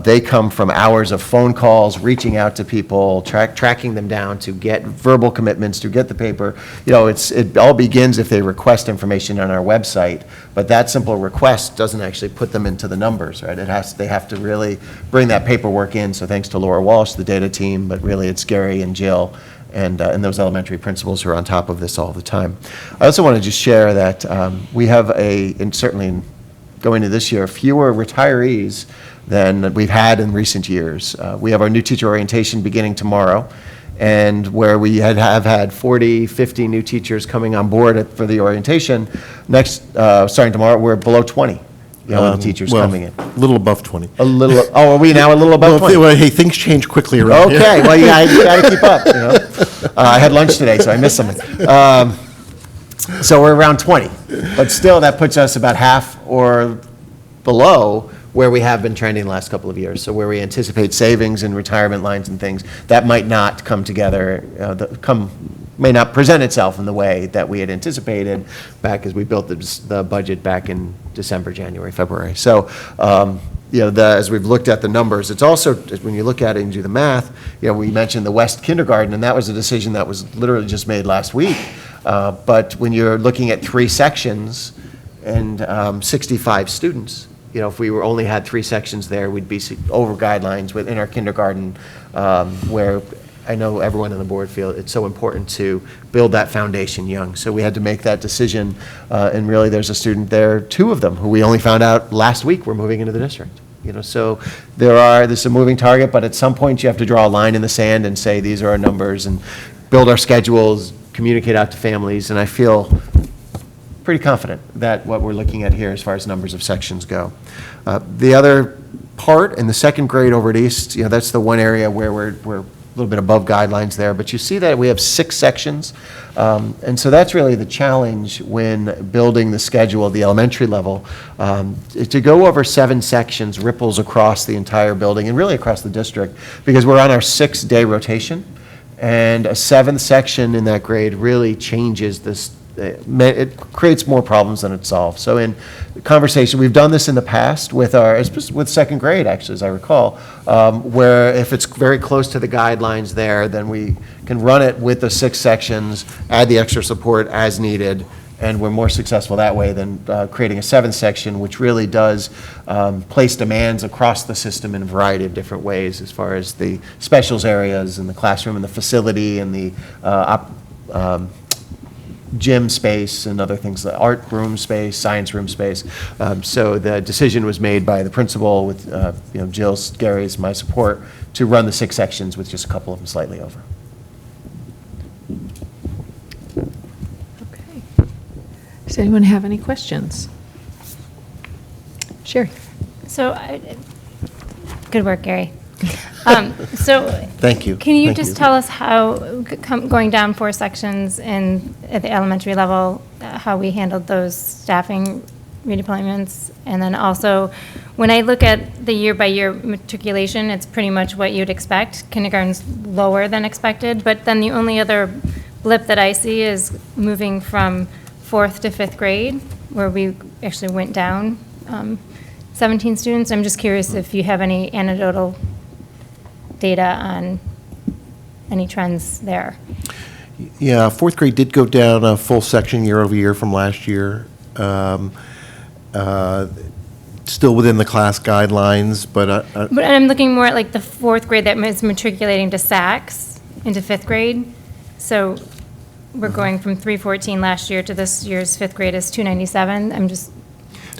they come from hours of phone calls, reaching out to people, tracking them down to get verbal commitments, to get the paper. You know, it all begins if they request information on our website, but that simple request doesn't actually put them into the numbers, right? They have to really bring that paperwork in, so thanks to Laura Walsh, the data team, but really it's Gary and Jill and those elementary principals who are on top of this all the time. I also want to just share that we have and certainly going to this year, fewer retirees than we've had in recent years. We have our new teacher orientation beginning tomorrow, and where we have had 40, 50 new teachers coming on board for the orientation, starting tomorrow, we're below 20 young teachers coming in. A little above 20. Are we now a little above 20? Well, hey, things change quickly around here. Okay, well, you got to keep up, you know. I had lunch today, so I missed something. So we're around 20, but still that puts us about half or below where we have been trending the last couple of years. So where we anticipate savings and retirement lines and things, that might not come together, may not present itself in the way that we had anticipated back as we built the budget back in December, January, February. So, you know, as we've looked at the numbers, it's also, when you look at it and do the math, you know, we mentioned the West Kindergarten, and that was a decision that was literally just made last week. But when you're looking at 3 sections and 65 students, you know, if we only had 3 sections there, we'd be over guidelines within our kindergarten, where I know everyone on the board feel it's so important to build that foundation young. So we had to make that decision, and really there's a student there, 2 of them, who we only found out last week were moving into the district. You know, so this is a moving target, but at some point you have to draw a line in the sand and say, these are our numbers, and build our schedules, communicate out to families, and I feel pretty confident that what we're looking at here as far as numbers of sections go. The other part, in the second grade over at East, you know, that's the one area where we're a little bit above guidelines there, but you see that we have 6 sections, and so that's really the challenge when building the schedule at the elementary level. To go over 7 sections ripples across the entire building and really across the district, because we're on our 6-day rotation, and a 7th section in that grade really changes this. It creates more problems than it solves. So in conversation, we've done this in the past with second grade, actually, as I recall, where if it's very close to the guidelines there, then we can run it with the 6 sections, add the extra support as needed, and we're more successful that way than creating a 7th section, which really does place demands across the system in a variety of different ways, as far as the specials areas and the classroom and the facility and the gym space and other things, the art room space, science room space. So the decision was made by the principal with you know, Jill's, Gary's, my support, to run the 6 sections with just a couple of them slightly over. Okay. Does anyone have any questions? Sherry? So, good work, Gary. So. Thank you. Can you Thank just you. tell us how, going down 4 sections at the elementary level, how we handled those staffing redeployments? And then also, when I look at the year-by-year matriculation, it's pretty much what you'd expect. Kindergarten's lower than expected, but then the only other blip that I see is moving from 4th to 5th grade, where we actually went down 17 students. I'm just curious if you have any anecdotal data on any trends there. Yeah, 4th grade did go down a full section year over year from last year. Still within the class guidelines, but But I'm looking more at like the 4th grade that is matriculating to SACS into 5th grade. So we're going from 314 last year to this year's 5th grade is 297. I'm just,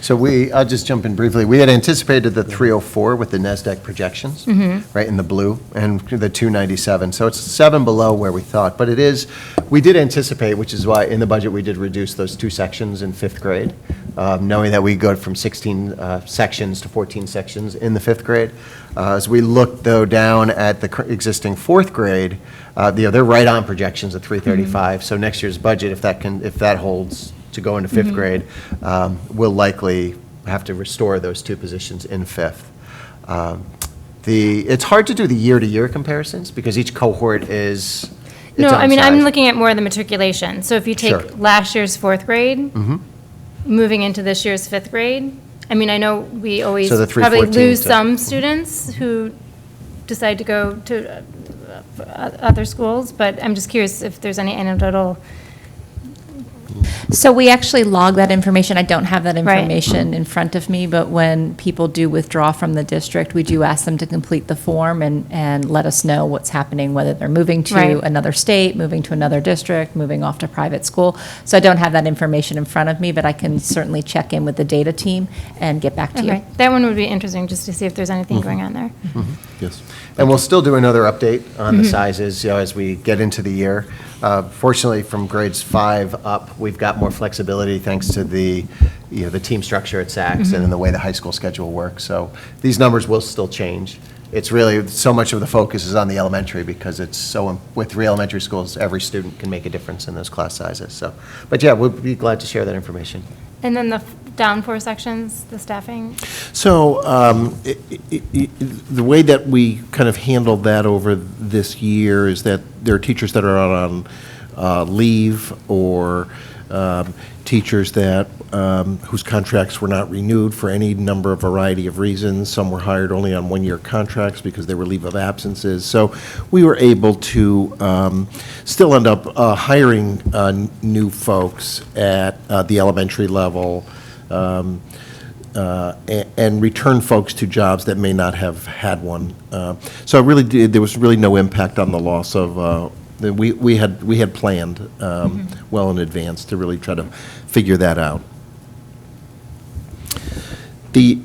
So I'll just jump in briefly. We had anticipated the 304 with the NASDAQ projections, right, in the blue, and the 297. So it's 7 below where we thought. But we did anticipate, which is why in the budget we did reduce those 2 sections in 5th grade, knowing that we go from 16 sections to 14 sections in the 5th grade. As we look, though, down at the existing 4th grade, they're right on projections at 335. So next year's budget, if that holds, to go into 5th grade, we'll likely have to restore those 2 positions in 5th. It's hard to do the year-to-year comparisons because each cohort is its no, own I mean, I'm size. looking at more of the matriculation. So if you take Sure. last year's 4th grade, moving into this year's fifth grade? I mean, I know we always So the probably 314 lose to- some students who decide to go to other schools, but I'm just curious if there's any anecdotal. So we actually log that information. I don't have that Right. information in front of me, but when people do withdraw from the district, we do ask them to complete the form and let us know what's happening, whether they're moving to Right. another state, moving to another district, moving off to private school. So I don't have that information in front of me, but I can certainly check in with the data team and get back to you. Okay, that one would be interesting, just to see if there's anything going on there. Yes. And we'll still do another update on the sizes, as we get into the year. Fortunately, from grades 5 up, we've got more flexibility thanks to the team structure at Saks and in the way the high school schedule works. So these numbers will still change. It's really, so much of the focus is on the elementary because it's so, with 3 elementary schools, every student can make a difference in those class sizes. So, but yeah, we'll be glad to share that information. And then the down 4 sections, the staffing? So the way that we kind of handled that over this year is that there are teachers that are out on leave or teachers that whose contracts were not renewed for any number of variety of reasons. Some were hired only on one-year contracts because they were leave of absences. So we were able to still end up hiring new folks at the elementary level and return folks to jobs that may not have had one. So it really there was really no impact on the loss of. We had planned well in advance to really try to figure that out. The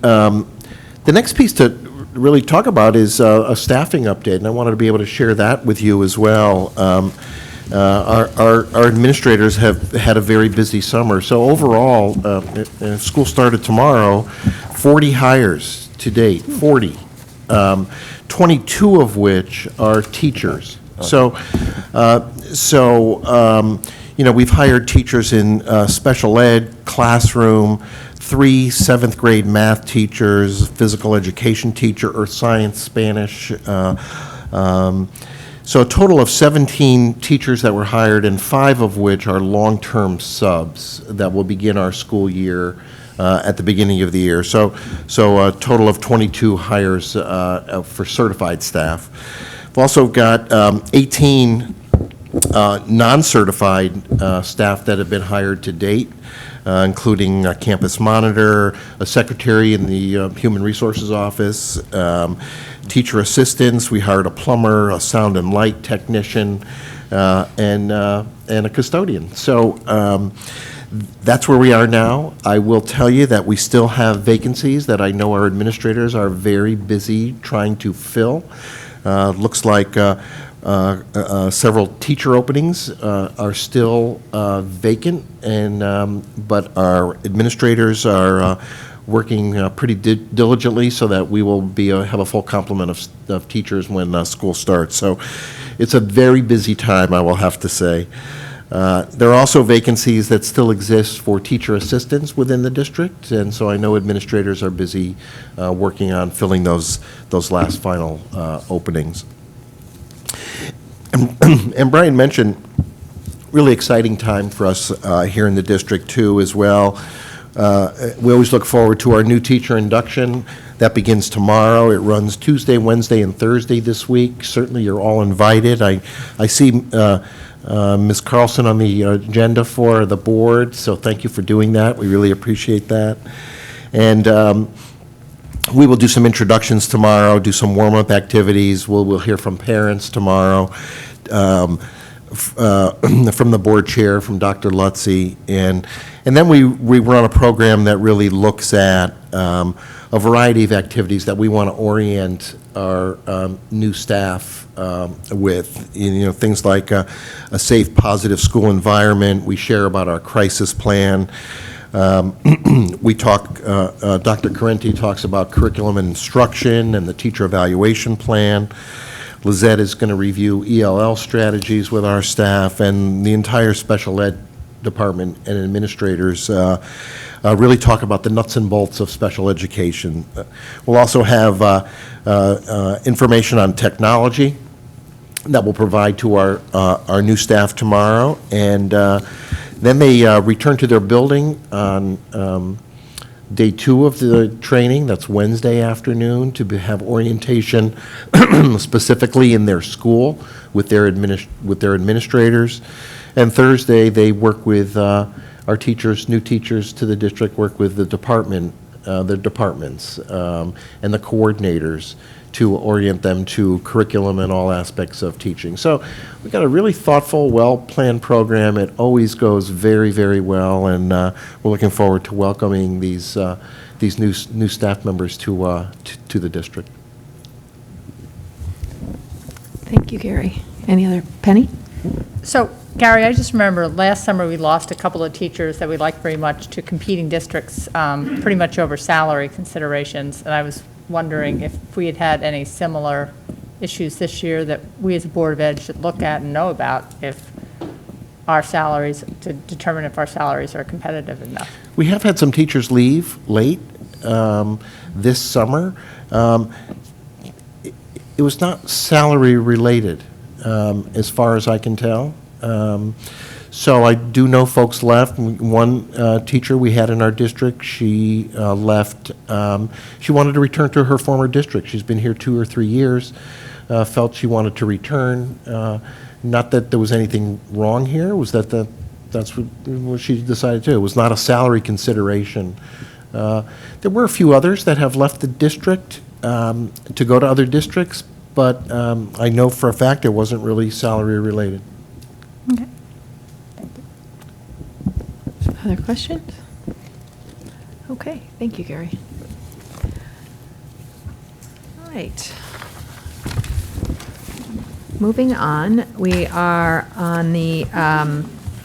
next piece to really talk about is a staffing update, and I wanted to be able to share that with you as well. Our administrators have had a very busy summer. So overall, school started tomorrow, 40 hires to date, 40, 22 of which are teachers. So, we've hired teachers in special ed, classroom, 3 7th grade math teachers, physical education teacher, earth science, Spanish. So a total of 17 teachers that were hired, and 5 of which are long-term subs that will begin our school year at the beginning of the year. So a total of 22 hires for certified staff. We've also got 18 non-certified staff that have been hired to date, including a campus monitor, a secretary in the Human Resources Office, teacher assistants. We hired a plumber, a sound and light technician, and a custodian. So that's where we are now. I will tell you that we still have vacancies that I know our administrators are very busy trying to fill. Looks like several teacher openings are still vacant, but our administrators are working pretty diligently so that we will have a full complement of teachers when school starts. So it's a very busy time, I will have to say. There are also vacancies that still exist for teacher assistants within the district, and so I know administrators are busy working on filling those last final openings. And Brian mentioned really exciting time for us here in the district too as well. We always look forward to our new teacher induction. That begins tomorrow. It runs Tuesday, Wednesday, and Thursday this week. Certainly you're all invited. I see Ms. Carlson on the agenda for the board, so thank you for doing that. We really appreciate that. And we will do some introductions tomorrow, do some warm-up activities. We'll hear from parents tomorrow, from the board chair, from Dr. Lutzy, and then we run a program that really looks at a variety of activities that we want to orient our new staff with, things like a safe, positive school environment. We share about our crisis plan. We talk, Dr. Carenti talks about curriculum and instruction and the teacher evaluation plan. Lizette is going to review ELL strategies with our staff, and the entire special ed department and administrators really talk about the nuts and bolts of special education. We'll also have information on technology that we'll provide to our new staff tomorrow, and Then they return to their building on day 2 of the training. That's Wednesday afternoon, to have orientation specifically in their school with their administrators. And Thursday, they work with our teachers, new teachers to the district, work with the departments, and the coordinators to orient them to curriculum and all aspects of teaching. So we've got a really thoughtful, well-planned program. It always goes very, very well, and we're looking forward to welcoming these new staff members to the district. Thank you, Gary. Any other, Penny? So, Gary, I just remember last summer we lost a couple of teachers that we liked very much to competing districts, pretty much over salary considerations. And I was wondering if we had had any similar issues this year that we as a Board of Ed should look at and know about if our salaries, to determine if our salaries are competitive enough. We have had some teachers leave late this summer. It was not salary related, as far as I can tell. So I do know folks left. One teacher we had in our district, she left. She wanted to return to her former district. She's been here 2 or 3 years, felt she wanted to return. Not that there was anything wrong here, it was that that's what she decided to do. It was not a salary consideration. There were a few others that have left the district to go to other districts, but I know for a fact it wasn't really salary related. Okay. Other questions? Okay, thank you, Gary. All right. Moving on, we are on the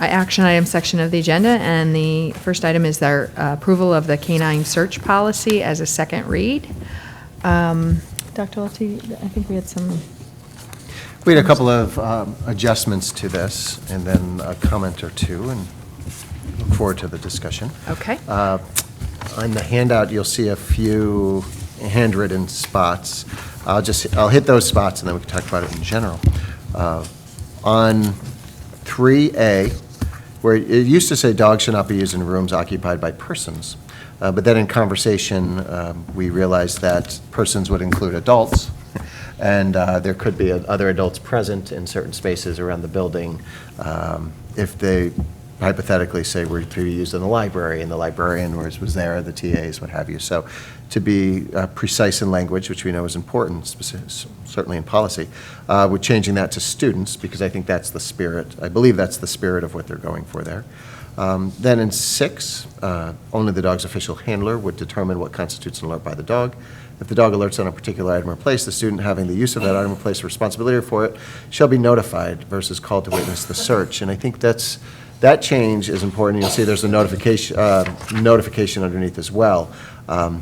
action item section of the agenda, and the first item is our approval of the canine search policy as a second read. Dr. Welty, I think we had some. We had a couple of adjustments to this, and then a comment or two, and look forward to the discussion. Okay. On the handout, you'll see a few handwritten spots. I'll hit those spots, and then we can talk about it in general. On 3A, where it used to say dogs should not be used in rooms occupied by persons, but then in conversation, we realized that persons would include adults, and there could be other adults present in certain spaces around the building if they hypothetically say were to be used in the library, and the librarian was there, the TAs, what have you. So to be precise in language, which we know is important, certainly in policy, we're changing that to students, because I think that's the spirit. I believe that's the spirit of what they're going for there. Then in 6, only the dog's official handler would determine what constitutes an alert by the dog. If the dog alerts on a particular item or place, the student having the use of that item or place, responsibility for it, shall be notified versus called to witness the search. And I think that change is important. You'll see there's a notification underneath as well.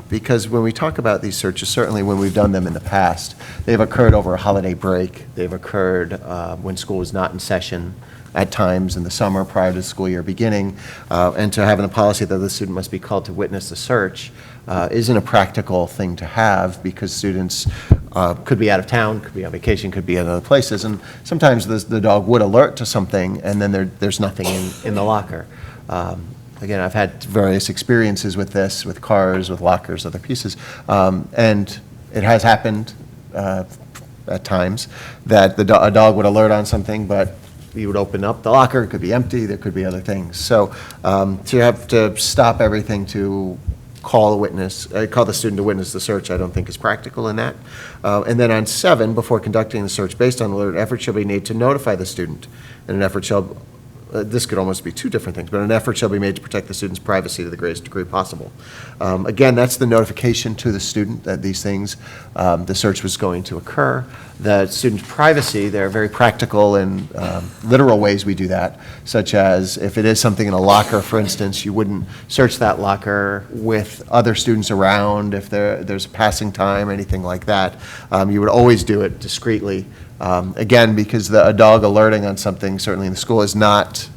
Because when we talk about these searches, certainly when we've done them in the past, they've occurred over a holiday break. They've occurred when school was not in session at times in the summer prior to the school year beginning. And to having a policy that the student must be called to witness the search isn't a practical thing to have, because students could be out of town, could be on vacation, could be at other places, and sometimes the dog would alert to something, and then there's nothing in the locker. Again, I've had various experiences with this, with cars, with lockers, other pieces, and it has happened at times that a dog would alert on something, but you would open up the locker, it could be empty, there could be other things. So to have to stop everything to call the student to witness the search, I don't think is practical in that. And then on 7, before conducting the search based on alert, an effort shall be made to notify the student, and an effort shall, this could almost be 2 different things, but an effort shall be made to protect the student's privacy to the greatest degree possible. Again, that's the notification to the student that these things, the search was going to occur. The student's privacy, there are very practical and literal ways we do that, such as if it is something in a locker, for instance, you wouldn't search that locker with other students around if there's a passing time or anything like that. You would always do it discreetly. Again, because a dog alerting on something, certainly in the school, is not,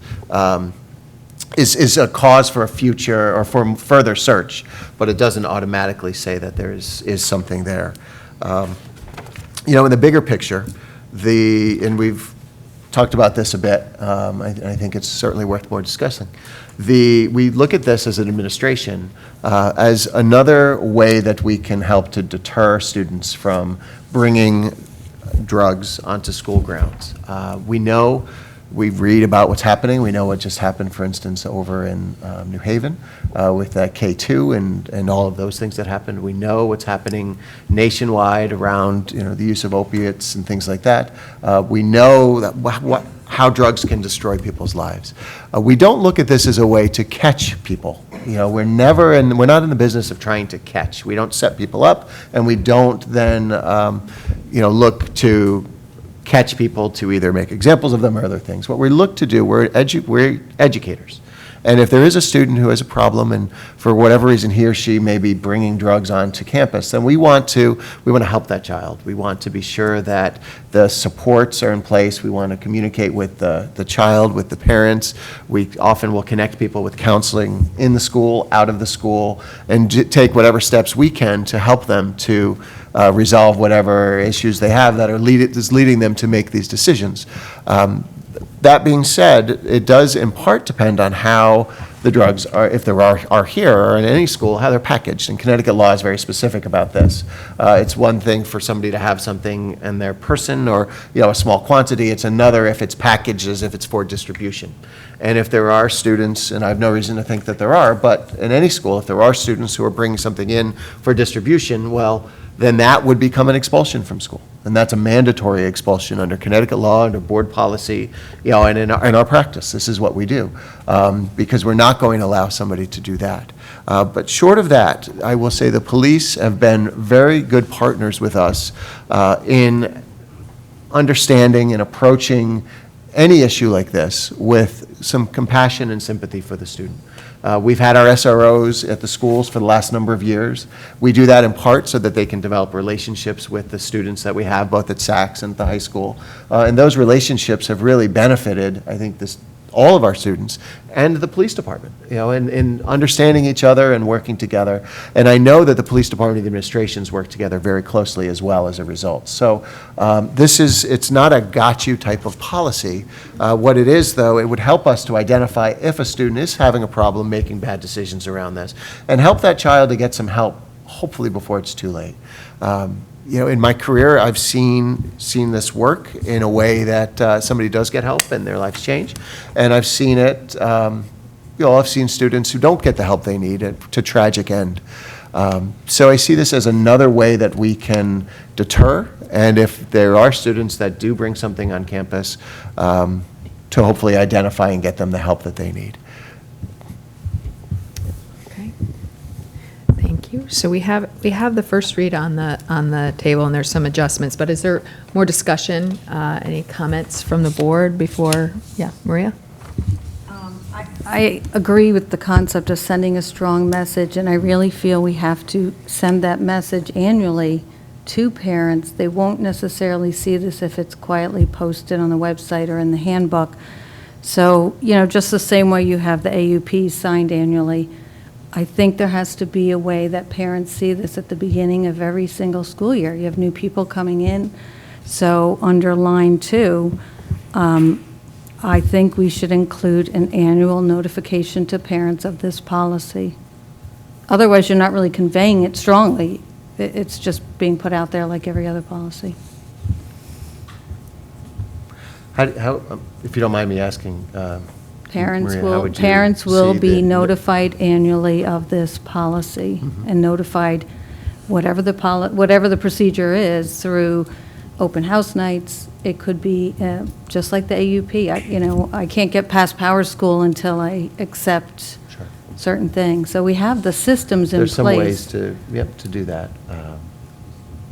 is a cause for a future or for further search, but it doesn't automatically say that there is something there. In the bigger picture, and we've talked about this a bit. I think it's certainly worth more discussing. We look at this as an administration as another way that we can help to deter students from bringing drugs onto school grounds. We read about what's happening. We know what just happened, for instance, over in New Haven with K2 and all of those things that happened. We know what's happening nationwide around the use of opiates and things like that. We know that how drugs can destroy people's lives. We don't look at this as a way to catch people. We're not in the business of trying to catch. We don't set people up, and we don't then look to catch people to either make examples of them or other things. What we look to do, we're educators. And if there is a student who has a problem and for whatever reason he or she may be bringing drugs onto campus, then we want to help that child. We want to be sure that the supports are in place. We want to communicate with the child, with the parents. We often will connect people with counseling in the school, out of the school, and take whatever steps we can to help them to resolve whatever issues they have that is leading them to make these decisions. That being said, it does in part depend on how the drugs are, if there are here or in any school, how they're packaged. And Connecticut law is very specific about this. It's one thing for somebody to have something in their person or a small quantity. It's another if it's packaged as if it's for distribution. And if there are students, and I have no reason to think that there are, but in any school, if there are students who are bringing something in for distribution, well, then that would become an expulsion from school. And that's a mandatory expulsion under Connecticut law, under board policy, and in our practice. This is what we do, because we're not going to allow somebody to do that. But short of that, I will say the police have been very good partners with us in understanding and approaching any issue like this with some compassion and sympathy for the student. We've had our SROs at the schools for the last number of years. We do that in part so that they can develop relationships with the students that we have both at Sachs and at the high school. And those relationships have really benefited, I think, all of our students and the police department, in understanding each other and working together. And I know that the police department and the administrations work together very closely as well as a result. So it's not a got you type of policy. What it is, though, it would help us to identify if a student is having a problem making bad decisions around this and help that child to get some help, hopefully before it's too late. In my career, I've seen this work in a way that somebody does get help and their lives change. And I've seen it, I've seen students who don't get the help they need to tragic end. So I see this as another way that we can deter. And if there are students that do bring something on campus, to hopefully identify and get them the help that they need. Thank you. So we have the first read on the table, and there's some adjustments, but is there more discussion, any comments from the board before? Yeah, Maria? I agree with the concept of sending a strong message, and I really feel we have to send that message annually to parents. They won't necessarily see this if it's quietly posted on the website or in the handbook. So, just the same way you have the AUPs signed annually, I think there has to be a way that parents see this at the beginning of every single school year. You have new people coming in. So under line 2, I think we should include an annual notification to parents of this policy. Otherwise, you're not really conveying it strongly. It's just being put out there like every other policy. How if you don't mind me asking, Parents Maria, how would you will see be the- notified annually of this policy and notified whatever the procedure is through open house nights. It could be just like the AUP. I can't get past Power School until I accept Sure. certain things. So we have the systems in place. There's some ways to do that.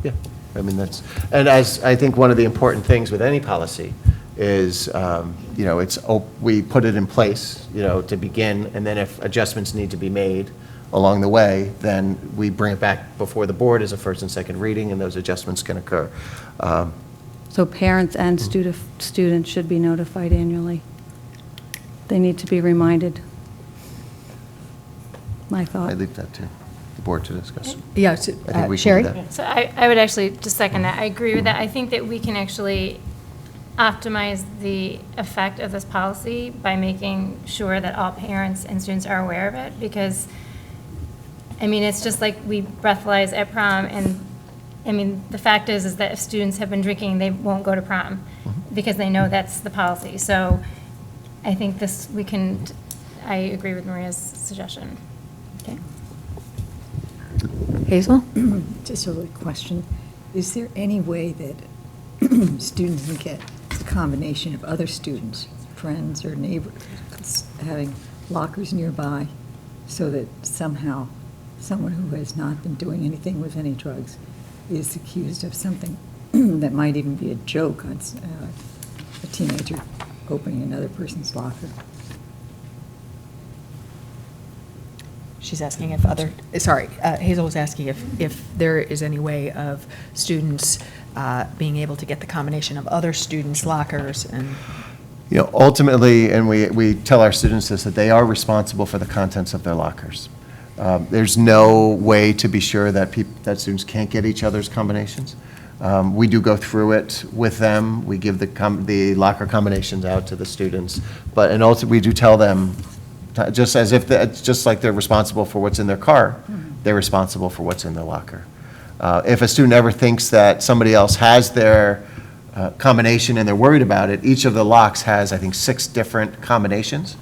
Yeah, I mean, and as I think one of the important things with any policy is, we put it in place, to begin, and then if adjustments need to be made along the way, then we bring it back before the board as a first and second reading, and those adjustments can occur. So parents and students should be notified annually. They need to be reminded. My thought. I leave that to the board to discuss. Yeah, I think we can do Sherry? that. So I would actually just second that. I agree with that. I think that we can actually optimize the effect of this policy by making sure that all parents and students are aware of it, because, I mean, it's just like we breathalyze at prom, and, I mean, the fact is that if students have been drinking, they won't go to prom, because they know that's the policy. So I think I agree with Maria's suggestion. Okay. Hazel? Just a little question. Is there any way that students can get a combination of other students, friends or neighbors, having lockers nearby, so that somehow someone who has not been doing anything with any drugs is accused of something that might even be a joke on a teenager opening another person's locker? She's asking if Hazel was asking if there is any way of students being able to get the combination of other students' lockers and. Ultimately, and we tell our students this, that they are responsible for the contents of their lockers. There's no way to be sure that that students can't get each other's combinations. We do go through it with them. We give the locker combinations out to the students, and also we do tell them, just like they're responsible for what's in their car, they're responsible for what's in their locker. If a student ever thinks that somebody else has their combination and they're worried about it, each of the locks has, I think, 6 different combinations,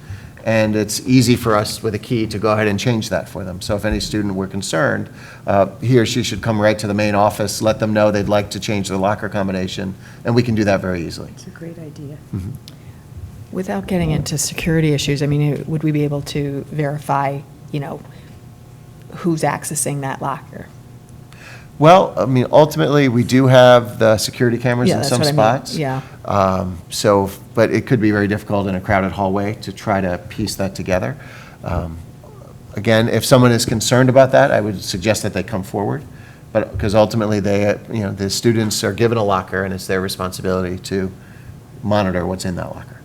and it's easy for us with a key to go ahead and change that for them. So if any student were concerned, he or she should come right to the main office, let them know they'd like to change their locker combination, and we can do that very easily. It's a great idea. Without getting into security issues, I mean, would we be able to verify, who's accessing that locker? Well, I mean, ultimately, we do have the security cameras in that's some what I mean. spots. Yeah. But it could be very difficult in a crowded hallway to try to piece that together. Again, if someone is concerned about that, I would suggest that they come forward. But, because ultimately, the students are given a locker, and it's their responsibility to monitor what's in that locker.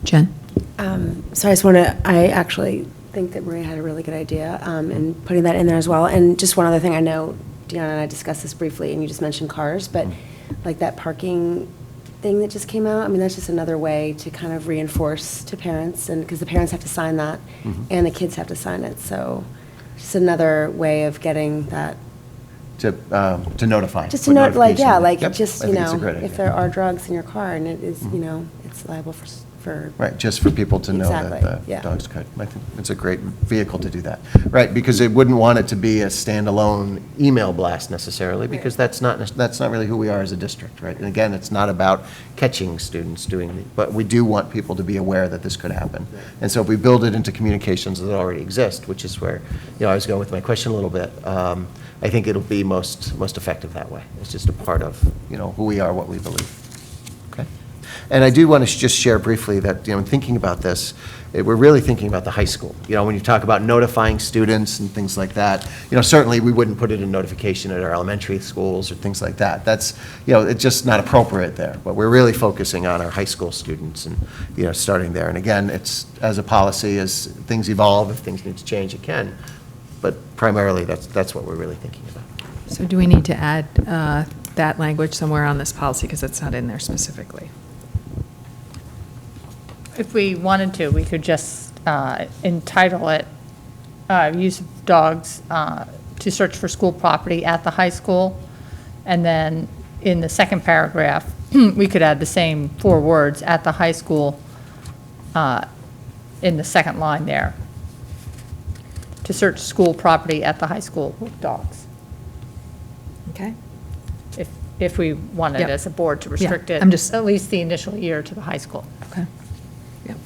Jen? So I actually think that Maria had a really good idea in putting that in there as well. And just one other thing, I know Deanna and I discussed this briefly, and you just mentioned cars, but like that parking thing that just came out, I mean, that's just another way to kind of reinforce to parents, and because the parents have to sign that, and the kids have to sign it. So just another way of getting that. To notify. Just to note, like, yeah, like, Yep, just, I think it's a great idea. if there are drugs in your car, and it is, it's liable for. Right, just for people to know that Exactly, the yeah. dog's good. I think it's a great vehicle to do that. Right, because it wouldn't want it to be a standalone email blast necessarily, because that's not really who we are as a district, right? And again, it's not about catching students but we do want people to be aware that this could happen. And so if we build it into communications that already exist, which is where, I was going with my question a little bit, I think it'll be most effective that way. It's just a part of, who we are, what we believe. Okay? And I do want to just share briefly that, in thinking about this, we're really thinking about the high school. When you talk about notifying students and things like that, certainly we wouldn't put it in notification at our elementary schools or things like that. That's, it's just not appropriate there. But we're really focusing on our high school students and, starting there. And again, it's as a policy, as things evolve, if things need to change, it can. But primarily, that's what we're really thinking about. So do we need to add that language somewhere on this policy, because it's not in there specifically? If we wanted to, we could just entitle it, use of dogs to search for school property at the high school. And then in the second paragraph, we could add the same 4 words, at the high school, in the second line there. To search school property at the high school with dogs. Okay. If we wanted Yep. as a board to restrict it, I'm just- at least the initial year to the high school. Okay. Yep.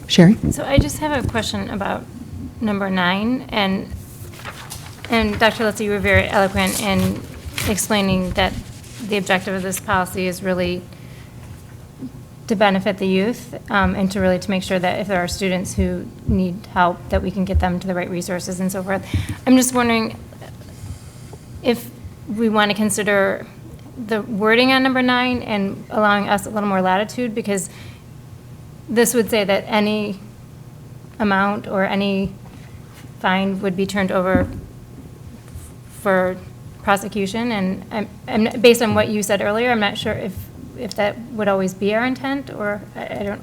Sherry? So I just have a question about number 9, and Dr. Lutzy, you were very eloquent in explaining that the objective of this policy is really to benefit the youth, and to make sure that if there are students who need help, that we can get them to the right resources and so forth. I'm just wondering if we want to consider the wording on number 9 and allowing us a little more latitude, because this would say that any amount or any fine would be turned over for prosecution, and based on what you said earlier, I'm not sure if that would always be our intent, or I don't.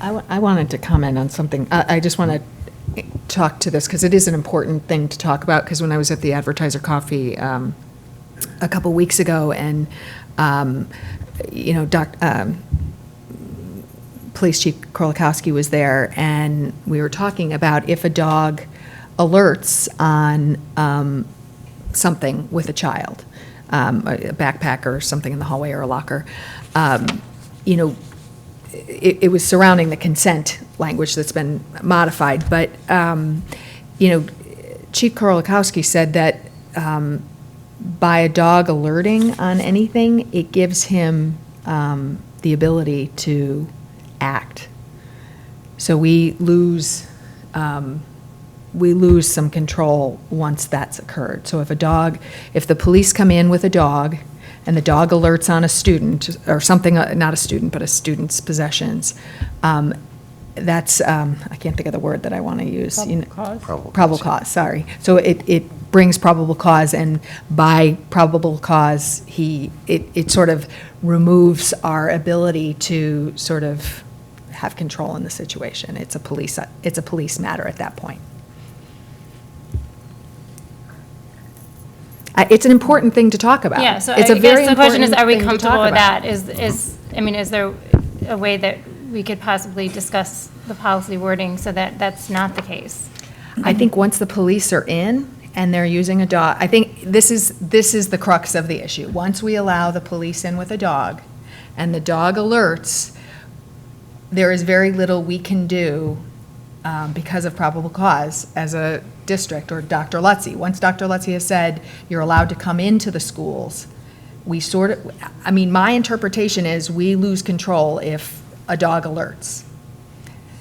I wanted to comment on something. I just want to talk to this because it is an important thing to talk about, because when I was at the Advertiser Coffee a couple weeks ago, and, Police Chief Krolikowski was there, and we were talking about if a dog alerts on something with a child, a backpack or something in the hallway or a locker, it was surrounding the consent language that's been modified, but, Chief Krolikowski said that by a dog alerting on anything, it gives him the ability to act. So we lose some control once that's occurred. So if the police come in with a dog, and the dog alerts on a student, or something, not a student, but a student's possessions, that's, I can't think of the word that I want to use. Probable cause, sorry. So it brings probable cause, and by probable cause, it sort of removes our ability to sort of have control in the situation. It's a police matter at that point. It's an important thing to talk about. Yeah, so It's I a very guess the question is, important are we thing to comfortable talk with about. that? Is there a way that we could possibly discuss the policy wording so that that's not the case? I think once the police are in and they're using a dog, I think this is the crux of the issue. Once we allow the police in with a dog and the dog alerts, there is very little we can do because of probable cause as a district, or Dr. Lutzy. Once Dr. Lutzy has said you're allowed to come into the schools, my interpretation is we lose control if a dog alerts.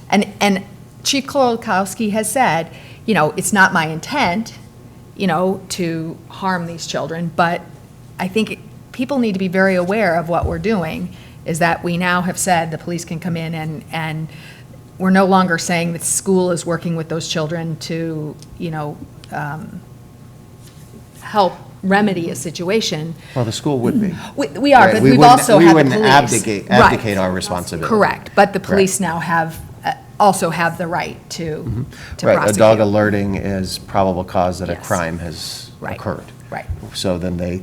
And Chief Krolikowski has said, it's not my intent, to harm these children, but I think people need to be very aware of what we're doing, is that we now have said the police can come in, and we're no longer saying that school is working with those children to, help remedy a situation. Well, the school would be. We are, Right, but we we've wouldn't- also we had the wouldn't police. abdicate Right. our responsibility. Correct, but the police Right. now also have the right to Right, prosecute. a dog alerting is probable cause that a Yes. crime has Right. occurred. Right. So then they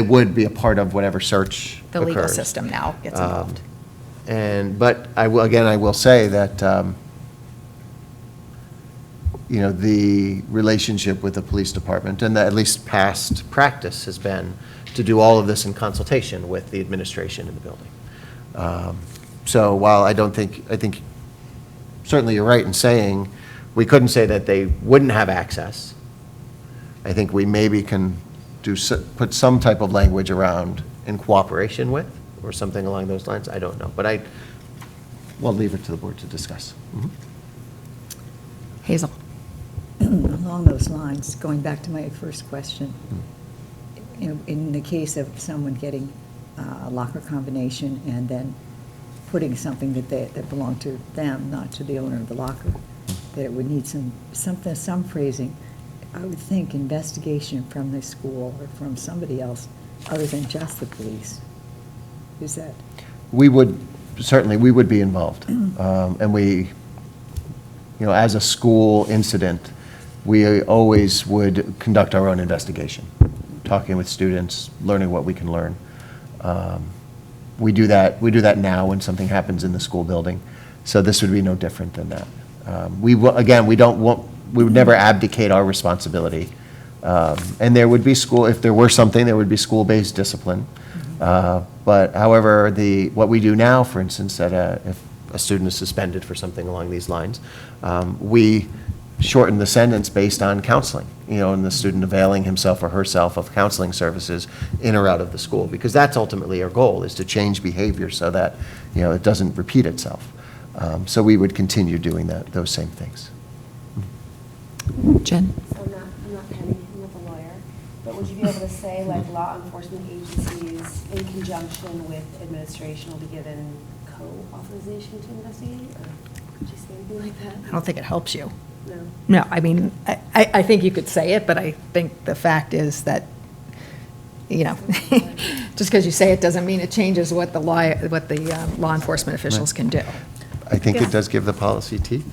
would be a part of whatever search The legal occurs. system now gets involved. But I will say that, the relationship with the police department, and at least past practice has been to do all of this in consultation with the administration in the building. So while I think certainly you're right in saying, we couldn't say that they wouldn't have access. I think we maybe can put some type of language around in cooperation with, or something along those lines. I don't know, but we'll leave it to the board to discuss. Hazel? Along those lines, going back to my first question, in the case of someone getting a locker combination and then putting something that belonged to them, not to the owner of the locker, that it would need some phrasing. I would think investigation from the school or from somebody else other than just the police. Is that? We would be involved. And we, as a school incident, we always would conduct our own investigation, talking with students, learning what we can learn. We do that now when something happens in the school building, so this would be no different than that. We would never abdicate our responsibility. And there would be if there were something, there would be school-based discipline. But however, what we do now, for instance, if a student is suspended for something along these lines, we shorten the sentence based on counseling, and the student availing himself or herself of counseling services in or out of the school, because that's ultimately our goal, is to change behavior so that, it doesn't repeat itself. So we would continue doing those same things. Jen? So I'm not Penny, I'm not the lawyer, but would you be able to say, like, law enforcement agencies in conjunction with administration will be given co-authorization to investigate, or could you say anything like that? I don't think it helps you. No, I mean, I think you could say it, but I think the fact is that, you know, just because you say it doesn't mean it changes what the law enforcement officials can do. I think it does give the policy teeth.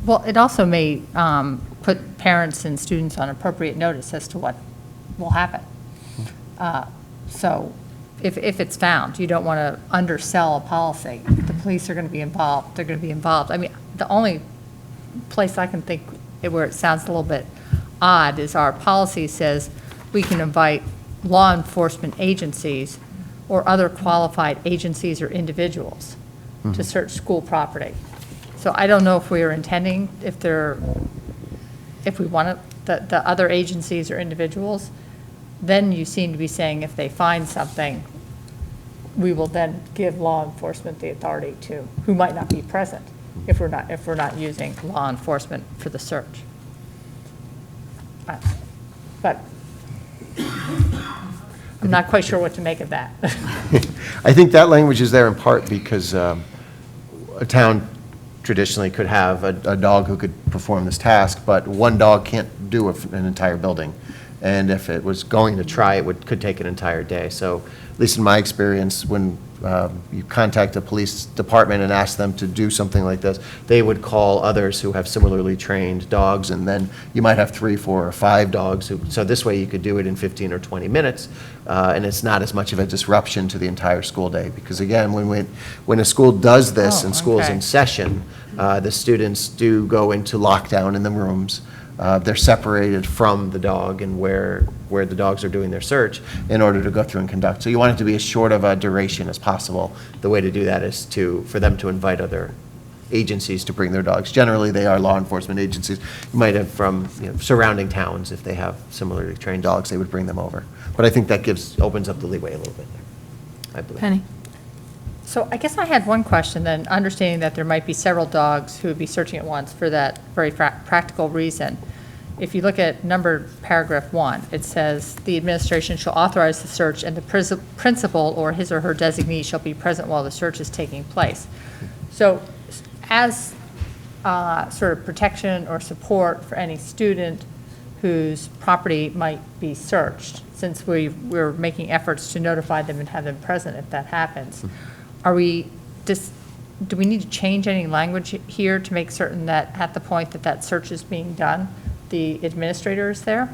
Well, it also may put parents and students on appropriate notice as to what will happen. So if it's found, you don't want to undersell a policy. The police are going to be involved, they're going to be involved. I mean, the only place I can think where it sounds a little bit odd is our policy says we can invite law enforcement agencies or other qualified agencies or individuals to search school property. So I don't know if we are intending, if we want the other agencies or individuals, then you seem to be saying if they find something, we will then give law enforcement the authority to, who might not be present if we're not using law enforcement for the search. But I'm not quite sure what to make of that. I think that language is there in part because a town traditionally could have a dog who could perform this task, but one dog can't do an entire building. And if it was going to try, it could take an entire day. So at least in my experience, when you contact a police department and ask them to do something like this, they would call others who have similarly trained dogs, and then you might have 3, 4, or 5 dogs. So this way you could do it in 15 or 20 minutes, and it's not as much of a disruption to the entire school day. Because again, when a school does this and school is in session, the students do go into lockdown in the rooms. They're separated from the dog and where the dogs are doing their search in order to go through and conduct. So you want it to be as short of a duration as possible. The way to do that is for them to invite other agencies to bring their dogs. Generally, they are law enforcement agencies. You might have from surrounding towns, if they have similarly trained dogs, they would bring them over. But I think that opens up the leeway a little bit there, I believe. Penny? So I guess I had one question then, understanding that there might be several dogs who would be searching at once for that very practical reason. If you look at paragraph 1, it says, "The administration shall authorize the search and the principal or his or her designee shall be present while the search is taking place." So as sort of protection or support for any student whose property might be searched, since we're making efforts to notify them and have them present if that happens, do we need to change any language here to make certain that at the point that search is being done, the administrator is there?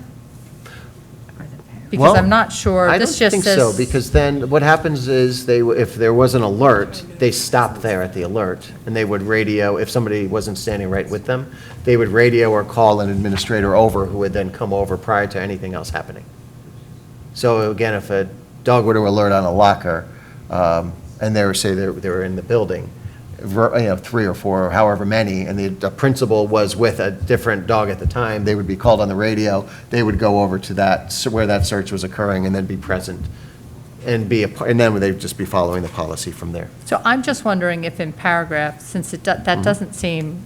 Because I'm not sure. I don't This just think says. so, because then what happens is if there was an alert, they stop there at the alert, and they would radio, if somebody wasn't standing right with them, they would radio or call an administrator over who would then come over prior to anything else happening. So again, if a dog were to alert on a locker, and they were in the building, 3 or 4 or however many, and the principal was with a different dog at the time, they would be called on the radio, they would go over to where that search was occurring and then be present and then they'd just be following the policy from there. So I'm just wondering if in paragraph, since that doesn't seem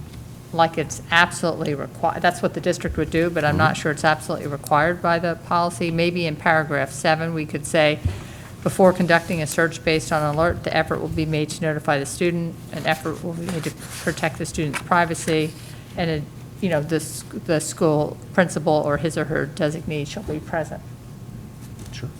like it's absolutely required, that's what the district would do, but I'm not sure it's absolutely required by the policy. Maybe in paragraph 7, we could say, before conducting a search based on an alert, the effort will be made to notify the student, an effort will be made to protect the student's privacy, and, the school principal or his or her designee shall be present. Sure.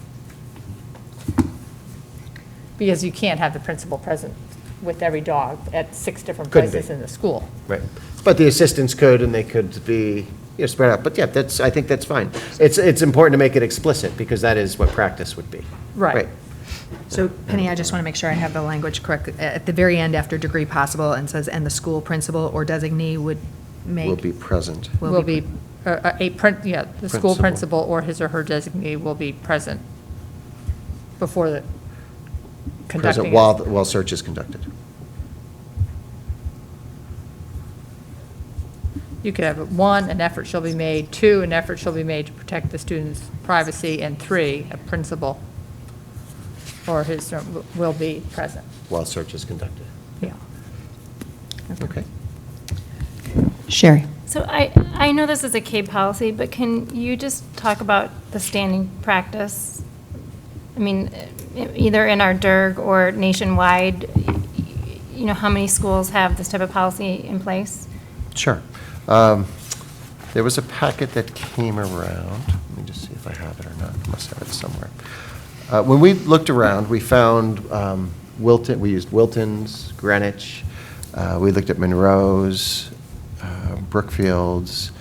Because you can't have the principal present with every dog at 6 different Couldn't places be. in the school. Right. But the assistants could, and they could be spread out. But yeah, I think that's fine. It's important to make it explicit, because that is what practice would be. Right. So Penny, I just want to make sure I have the language correct. At the very end, after degree possible, and says, and the school principal or designee would make. Will be present. Will be, the school principal or his or her designee will be present before the conducting. Present while search is conducted. You could have 1, an effort shall be made, 2, an effort shall be made to protect the student's privacy, and 3, a principal or his will be present. While search is conducted. Yeah. Okay. Sherry? So I know this is a CABE policy, but can you just talk about the standing practice? I mean, either in our DIRG or nationwide, how many schools have this type of policy in place? Sure. There was a packet that came around. Let me just see if I have it or not. I must have it somewhere. When we looked around, we found Wilton. We used Wilton's, Greenwich. We looked at Monroe's, Brookfield's,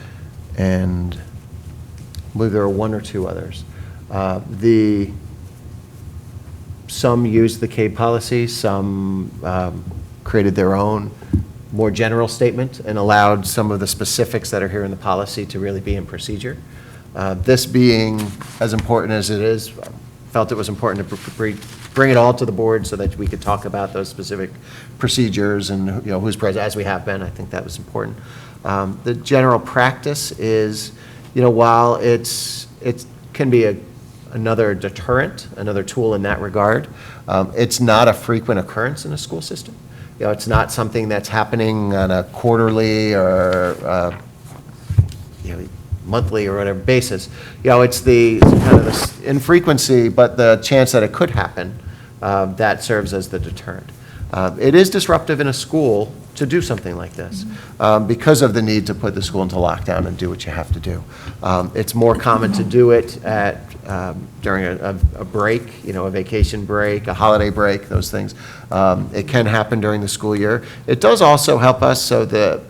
and I believe there were one or two others. Some used the CABE policy, some created their own more general statement and allowed some of the specifics that are here in the policy to really be in procedure. This being as important as it is, felt it was important to bring it all to the board so that we could talk about those specific procedures and, you know, who's present, as we have been. I think that was important. The general practice is, you know, while it can be another deterrent, another tool in that regard, it's not a frequent occurrence in a school system. You know, it's not something that's happening on a quarterly or you know, monthly or whatever basis. You know, it's the kind of the infrequency, but the chance that it could happen, that serves as the deterrent. It is disruptive in a school to do something like this because of the need to put the school into lockdown and do what you have to do. It's more common to do it at during a break, you know, a vacation break, a holiday break, those things. It can happen during the school year. It does also help us so that,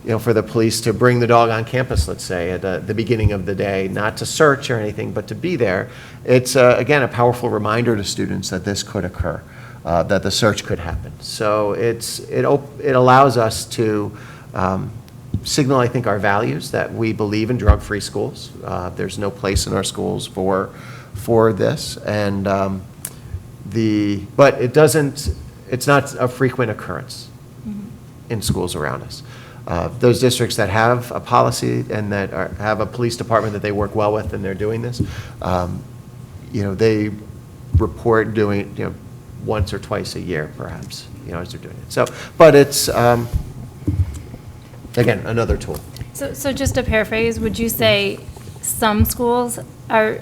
you know, for the police to bring the dog on campus, let's say, at the beginning of the day, not to search or anything, but to be there. It's, again, a powerful reminder to students that this could occur, that the search could happen. So it allows us to signal, I think, our values, that we believe in drug-free schools. There's no place in our schools for this, and but it's not a frequent occurrence in schools around us. Those districts that have a policy and that have a police department that they work well with, and they're doing this, you know, they report doing, you know, once or twice a year, perhaps, you know, as they're doing it. So, but it's, again, another tool. So just to paraphrase, would you say some schools are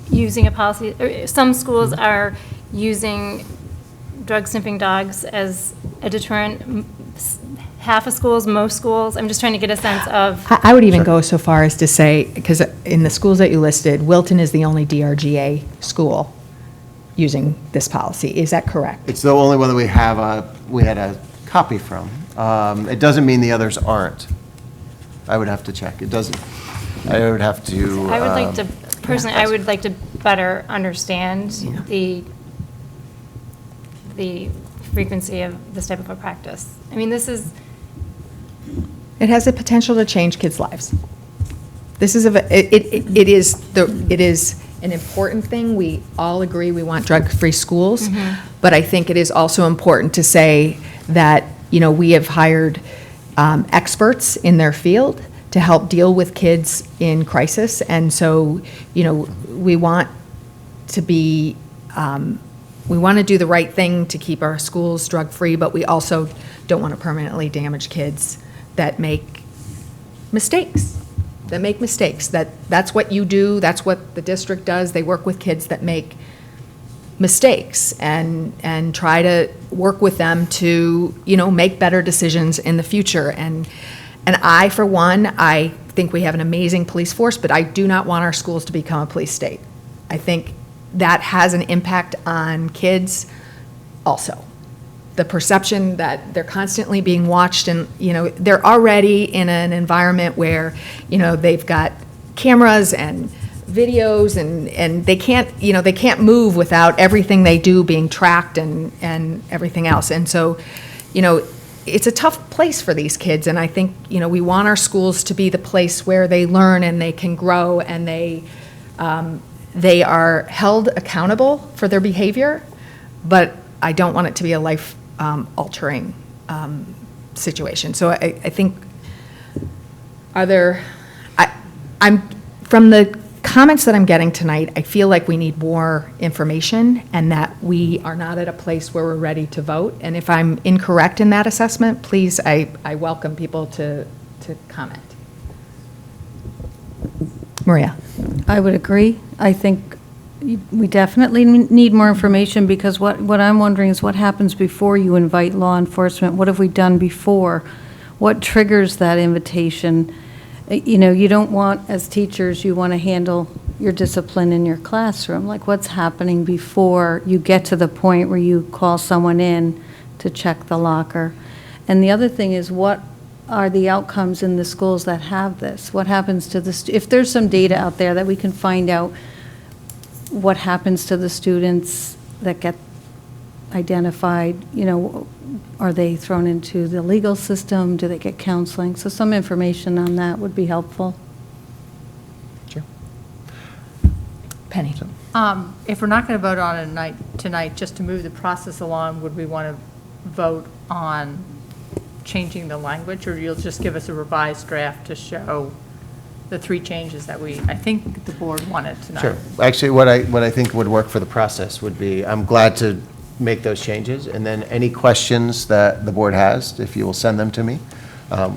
using a policy, or some schools are using drug sniffing dogs as a deterrent? Half of schools, most schools? I'm just trying to get a sense of. I would even go so far as to say, because in the schools that you listed, Wilton is the only DRGA school using this policy. Is that correct? It's the only one that we had a copy from. It doesn't mean the others aren't. I would have to check. It doesn't. I would have to. I would like to, personally, I would like to better understand the frequency of this type of a practice. I mean, this is. It has the potential to change kids' lives. This is it is an important thing. We all agree we want drug-free schools, but I think it is also important to say that, you know, we have hired experts in their field to help deal with kids in crisis, and so, you know, we want to be, we want to do the right thing to keep our schools drug-free, but we also don't want to permanently damage kids that make mistakes. That's what you do, that's what the district does. They work with kids that make mistakes and try to work with them to, you know, make better decisions in the future. And I, for one, I think we have an amazing police force, but I do not want our schools to become a police state. I think that has an impact on kids also. The perception that they're constantly being watched, and, you know, they're already in an environment where, you know, they've got cameras and videos and they can't, you know, they can't move without everything they do being tracked and everything else. And so, you know, it's a tough place for these kids, and I think, you know, we want our schools to be the place where they learn and they can grow and they are held accountable for their behavior, but I don't want it to be a life altering situation. So I think, I'm from the comments that I'm getting tonight, I feel like we need more information and that we are not at a place where we're ready to vote. And if I'm incorrect in that assessment, please, I welcome people to comment. Maria? I would agree. I think we definitely need more information, because what I'm wondering is what happens before you invite law enforcement? What have we done before? what triggers that invitation? You know, you don't want, as teachers, you want to handle your discipline in your classroom. Like, what's happening before you get to the point where you call someone in to check the locker? And the other thing is, what are the outcomes in the schools that have this? What happens to the, if there's some data out there that we can find out what happens to the students that get identified, you know, are they thrown into the legal system? Do they get counseling? So some information on that would be helpful. Sure. Penny? If we're not going to vote on it tonight, just to move the process along, would we want to vote on changing the language, or you'll just give us a revised draft to show the 3 changes that I think the board wanted tonight? Sure. Actually, what I think would work for the process would be, I'm glad to make those changes, and then any questions that the board has, if you will send them to me,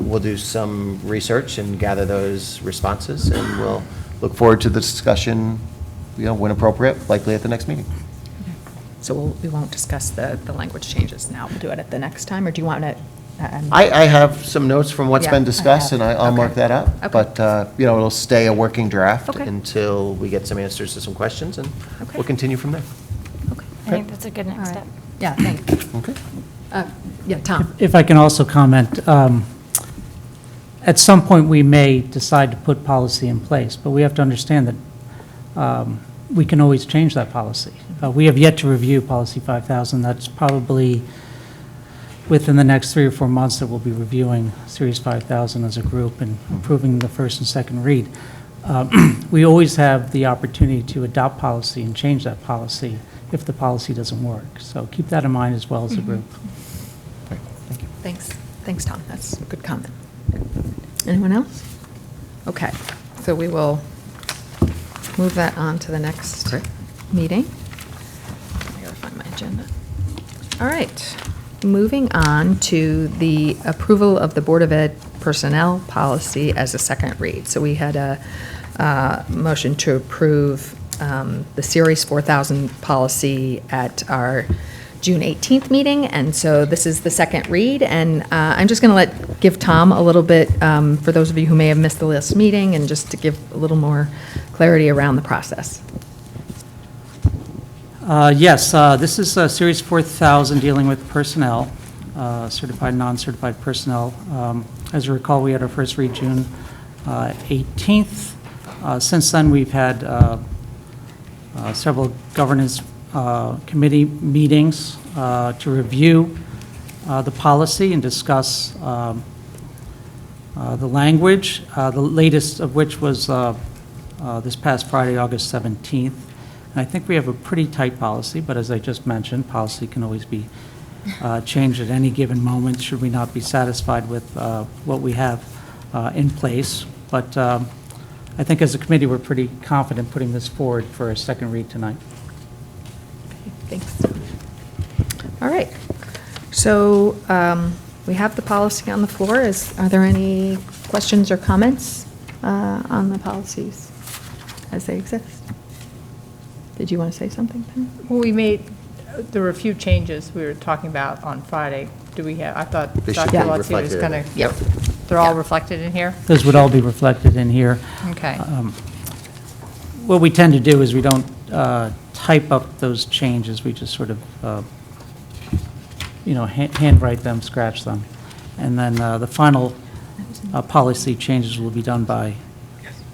we'll do some research and gather those responses, and we'll look forward to the discussion, you know, when appropriate, likely at the next meeting. So we won't discuss the language changes now. We'll do it at the next time, or do you want to? I have some notes from what's Yeah, been I discussed, have. and I'll mark Okay. that up. Okay. But, you know, it'll stay a working draft Okay. until we get some answers to some questions, and Okay. we'll continue from there. I think that's a good next step. Yeah, thanks. Okay. Yeah, Tom? If I can also comment, at some point, we may decide to put policy in place, but we have to understand that we can always change that policy. We have yet to review Policy 5000. That's probably within the next 3 or 4 months that we'll be reviewing Series 5000 as a group and approving the first and second read. We always have the opportunity to adopt policy and change that policy if the policy doesn't work. So keep that in mind as well as a group. Thanks. Thanks, Tom. That's a good comment. Anyone else? Okay, so we will move that on to the next meeting. I gotta find my agenda. All right, moving on to the approval of the Board of Ed personnel policy as a second read. So we had a motion to approve the Series 4000 policy at our June 18th meeting, and so this is the second read, and I'm just going to give Tom a little bit, for those of you who may have missed the last meeting, and just to give a little more clarity around the process. Yes, this is Series 4000 dealing with personnel, certified, non-certified personnel. As you recall, we had our first read June 18th. Since then, we've had several governance committee meetings to review the policy and discuss the language, the latest of which was this past Friday, August 17th. And I think we have a pretty tight policy, but as I just mentioned, policy can always be changed at any given moment should we not be satisfied with what we have in place. But I think as a committee, we're pretty confident putting this forward for a second read tonight. Thanks. All right. So we have the policy on the floor. Are there any questions or comments on the policies as they exist? Did you want to say something, Penny? Well, there were a few changes we were talking about on Friday. Do we have, I thought They should Dr. be Lutzi was reflected. going to, Yep. they're all reflected in here? Those would all be reflected in here. Okay. What we tend to do is we don't type up those changes, we just sort of, handwrite them, scratch them. And then the final policy changes will be done by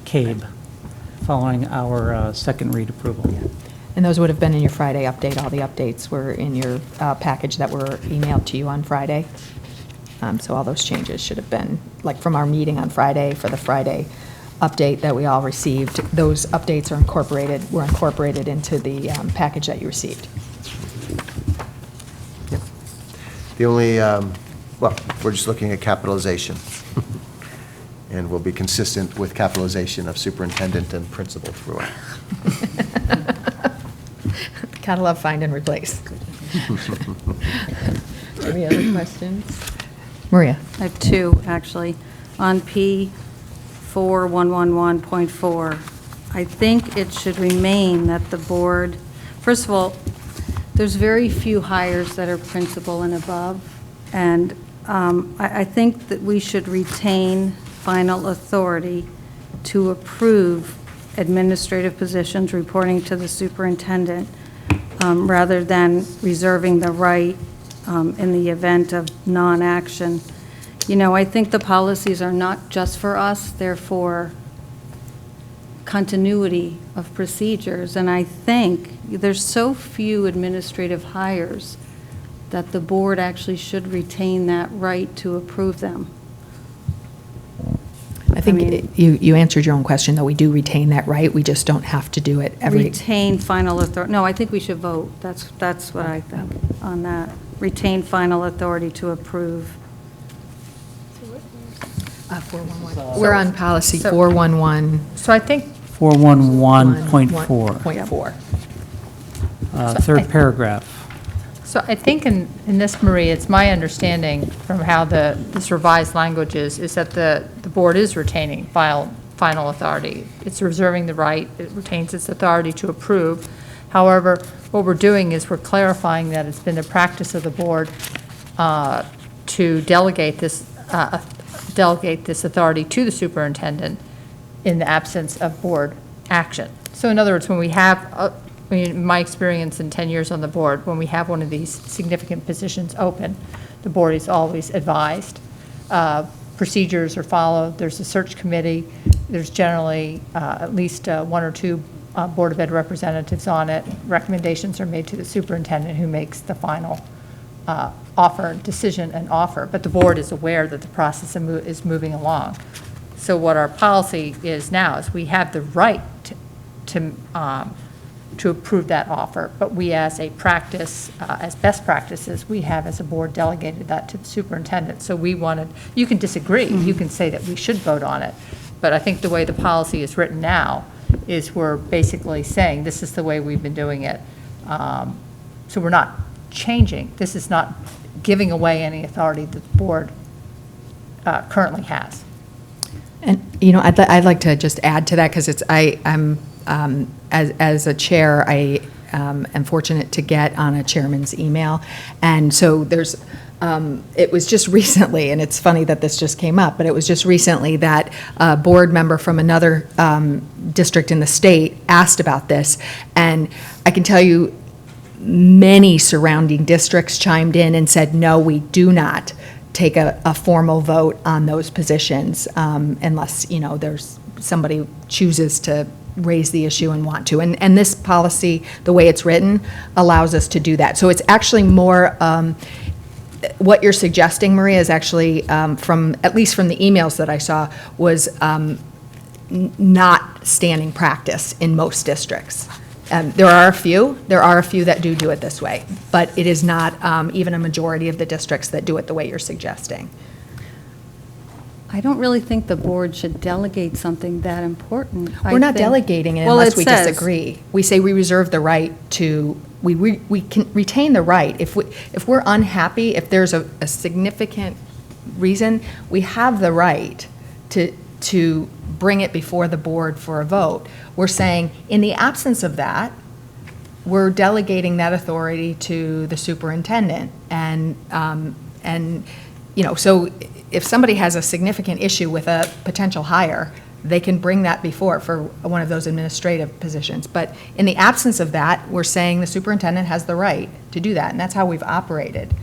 CABE, following our second read approval. And those would have been in your Friday update. All the updates were in your package that were emailed to you on Friday. So all those changes should have been, like from our meeting on Friday, for the Friday update that we all received. Those updates were incorporated into the package that you received. Yep. The only, we're just looking at capitalization. And we'll be consistent with capitalization of superintendent and principal throughout. Gotta love find and replace. Any other questions? Maria? I have 2, actually. On P4111.4, I think it should remain that the board, first of all, there's very few hires that are principal and above, and I think that we should retain final authority to approve administrative positions reporting to the superintendent, rather than reserving the right in the event of non-action. You know, I think the policies are not just for us, they're for continuity of procedures, and I think there's so few administrative hires that the board actually should retain that right to approve them. I think mean- you answered your own question, though. We do retain that right. We just don't have to do it every. Retain final authority, no, I think we should vote. That's what I think on that. Retain final authority to approve. 411. We're on policy So- 411. So I think 411.4, 1.4. third paragraph. So I think in this, Marie, it's my understanding from how this revised language is that the board is retaining final authority. It's reserving the right, it retains its authority to approve. However, what we're doing is we're clarifying that it's been the practice of the board to delegate this authority to the superintendent in the absence of board action. So in other words, when we have, in my experience in 10 years on the board, when we have one of these significant positions open, the board is always advised. Procedures are followed. There's a search committee. There's generally at least one or two Board of Ed representatives on it. Recommendations are made to the superintendent, who makes the final decision and offer. But the board is aware that the process is moving along. So what our policy is now is we have the right to approve that offer, but we, as a practice, as best practices, we have as a board delegated that to the superintendent. So we wanted, you can disagree, you can say that we should vote on it, but I think the way the policy is written now is we're basically saying this is the way we've been doing it. So we're not changing, this is not giving away any authority that the board currently has. And, you know, I'd like to just add to that, because I'm as a chair, I am fortunate to get on a chairman's email. And so there's, it was just recently, and it's funny that this just came up, but it was just recently that a board member from another district in the state asked about this. And I can tell you, many surrounding districts chimed in and said, no, we do not take a formal vote on those positions unless, you know, there's somebody chooses to raise the issue and want to. And this policy, the way it's written, allows us to do that. So it's actually more, what you're suggesting, Maria, is actually, at least from the emails that I saw, was not standing practice in most districts. There are a few that do it this way, but it is not even a majority of the districts that do it the way you're suggesting. I don't really think the board should delegate something that important. We're not delegating it Well, unless it we says- disagree. We say we reserve the right to, we can retain the right. If we're unhappy, if there's a significant reason, we have the right to bring it before the board for a vote. We're saying, in the absence of that, we're delegating that authority to the superintendent. And you know, so if somebody has a significant issue with a potential hire, they can bring that before for one of those administrative positions. But in the absence of that, we're saying the superintendent has the right to do that, and that's how we've operated.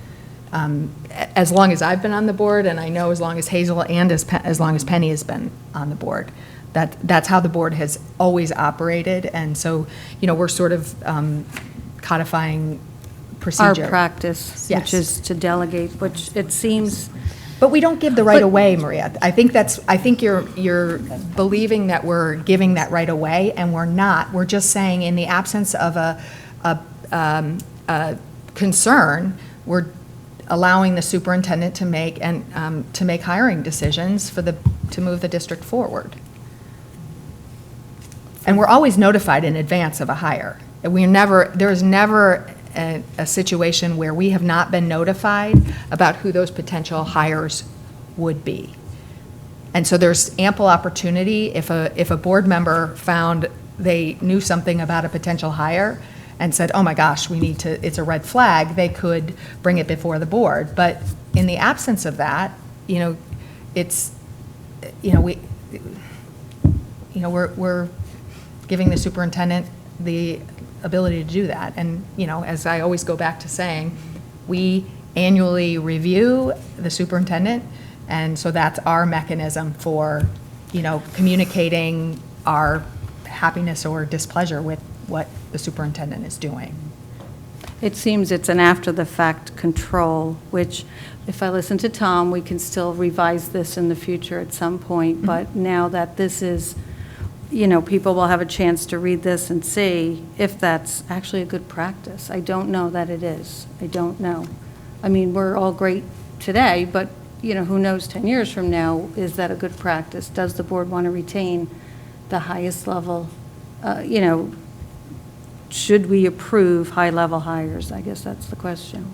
As long as I've been on the board, and I know as long as Hazel and as long as Penny has been on the board, that's how the board has always operated. And so, you know, we're sort of codifying procedure. Our practice, Yes. which is to delegate, which it seems, But we don't give the right away, Maria. I think you're believing that we're giving that right away, and we're not. We're just saying, in the absence of a concern, we're allowing the superintendent to make hiring decisions to move the district forward. And we're always notified in advance of a hire. There is never a situation where we have not been notified about who those potential hires would be. And so there's ample opportunity, if a board member found they knew something about a potential hire and said, oh my gosh, it's a red flag, they could bring it before the board. But in the absence of that, it's, we're giving the superintendent the ability to do that. And, as I always go back to saying, we annually review the superintendent, and so that's our mechanism for, communicating our happiness or displeasure with what the superintendent is doing. It seems it's an after-the-fact control, which, if I listen to Tom, we can still revise this in the future at some point, but now that this is, people will have a chance to read this and see if that's actually a good practice. I don't know that it is. I don't know. I mean, we're all great today, but, who knows 10 years from now, is that a good practice? Does the board want to retain the highest level, should we approve high-level hires? I guess that's the question.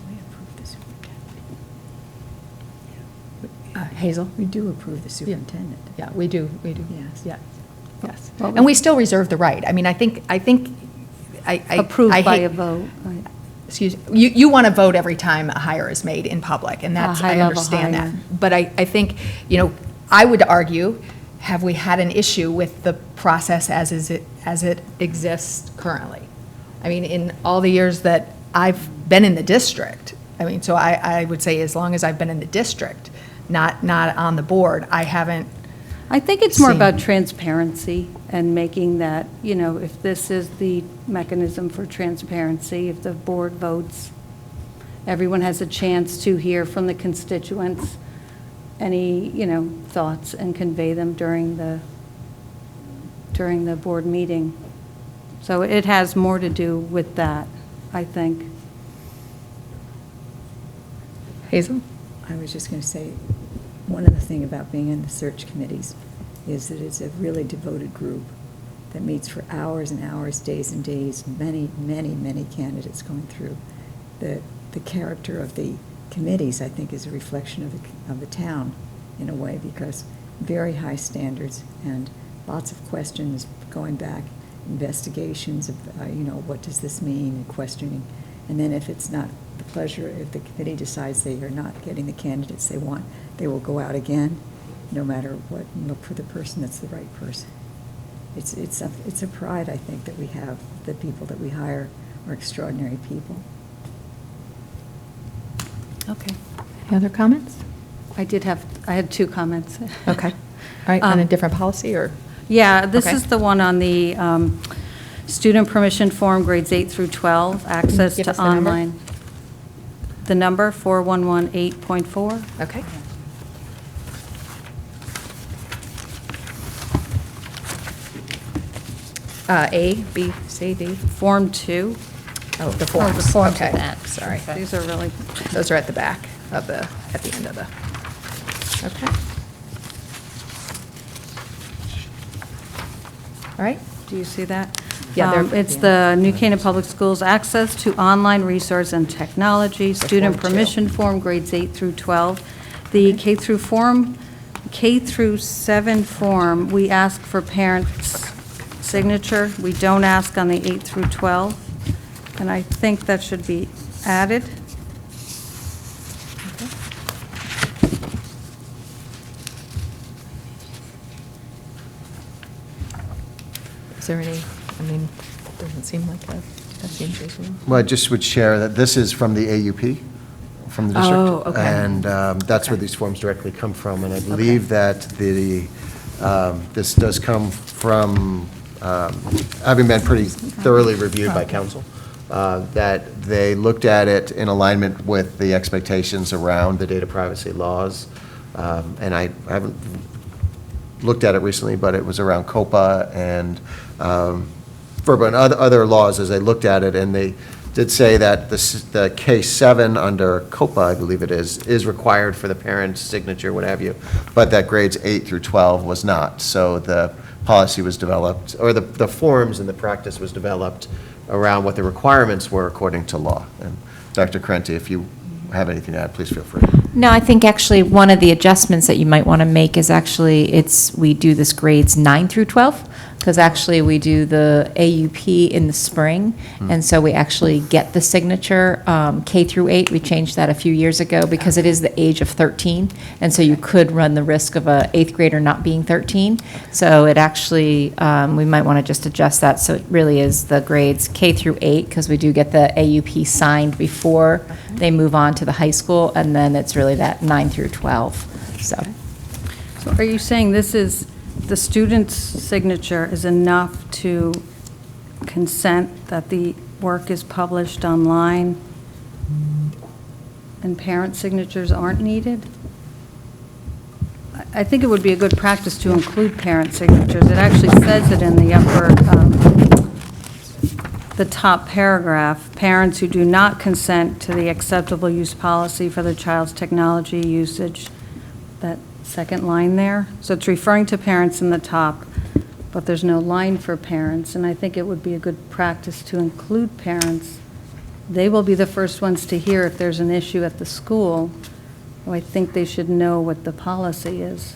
Hazel? We do approve the superintendent. Yeah, we do. Yes. Yeah, yes. Well, And we still reserve the right. I mean, I think. Approved I by hate- a vote. Right. Excuse, you want to vote every time a hire is made in public, and that's, I high-level understand hire. that. But I think, I would argue, have we had an issue with the process as it exists currently? I mean, in all the years that I've been in the district, so I would say as long as I've been in the district, not on the board, I haven't. I think it's more Same. about transparency and making that, if this is the mechanism for transparency, if the board votes, everyone has a chance to hear from the constituents any, thoughts and convey them during the board meeting. So it has more to do with that, I think. Hazel? I was just going to say, one other thing about being in the search committees is that it's a really devoted group that meets for hours and hours, days and days, many, many, many candidates going through. The character of the committees, I think, is a reflection of the town in a way, because very high standards and lots of questions going back, investigations of, what does this mean, and questioning. And then if it's not the pleasure, if the committee decides they are not getting the candidates they want, they will go out again, no matter what, and look for the person that's the right person. It's a pride, I think, that we have. The people that we hire are extraordinary people. Okay. Any other comments? I had two comments. Okay. All right, on a different policy, or? Yeah, this Okay. is the one on the student permission form, grades 8 through 12, access give to us the number? online. The number, 4118.4. Okay. A, B, C, D. Form 2. Oh, the forms. the forms Okay, are back. sorry. These are really, Those are at the back of at the end of the, okay. All right, do you see that? Yeah, they're- It's the New Canaan Public Schools access to online resource and technology, student Form 2. permission form, grades 8 through 12. The K through 7 form, we ask for parents' signature. We don't ask on the 8 through 12, and I think that should be added. is there any, doesn't seem like that seems reasonable. Well, I just would share that this is from the AUP, from the district. Oh, okay. And that's where these forms directly come from. And I believe that this does come from, having been pretty thoroughly reviewed by council, that they looked at it in alignment with the expectations around the data privacy laws. And I haven't looked at it recently, but it was around COPA and FERPA and other laws as they looked at it, and they did say that the K-7 under COPA, I believe it is required for the parent's signature, what have you, but that grades 8 through 12 was not. So the policy was developed, or the forms and the practice was developed around what the requirements were according to law. And Dr. Correnti, if you have anything to add, please feel free. No, I think actually one of the adjustments that you might want to make is actually we do this grades 9 through 12. because actually we do the AUP in the spring, and so we actually get the signature K through 8. We changed that a few years ago because it is the age of 13, and so you could run the risk of a 8th grader not being 13. So it actually, we might want to just adjust that, so it really is the grades K through 8, because we do get the AUP signed before they move on to the high school, and then it's really that 9 through 12, so. So are you saying this is, the student's signature is enough to consent that the work is published online and parent signatures aren't needed? I think it would be a good practice to include parent signatures. It actually says it in the upper, the top paragraph. Parents who do not consent to the acceptable use policy for their child's technology usage, that second line there. So it's referring to parents in the top, but there's no line for parents, and I think it would be a good practice to include parents. They will be the first ones to hear if there's an issue at the school, so I think they should know what the policy is.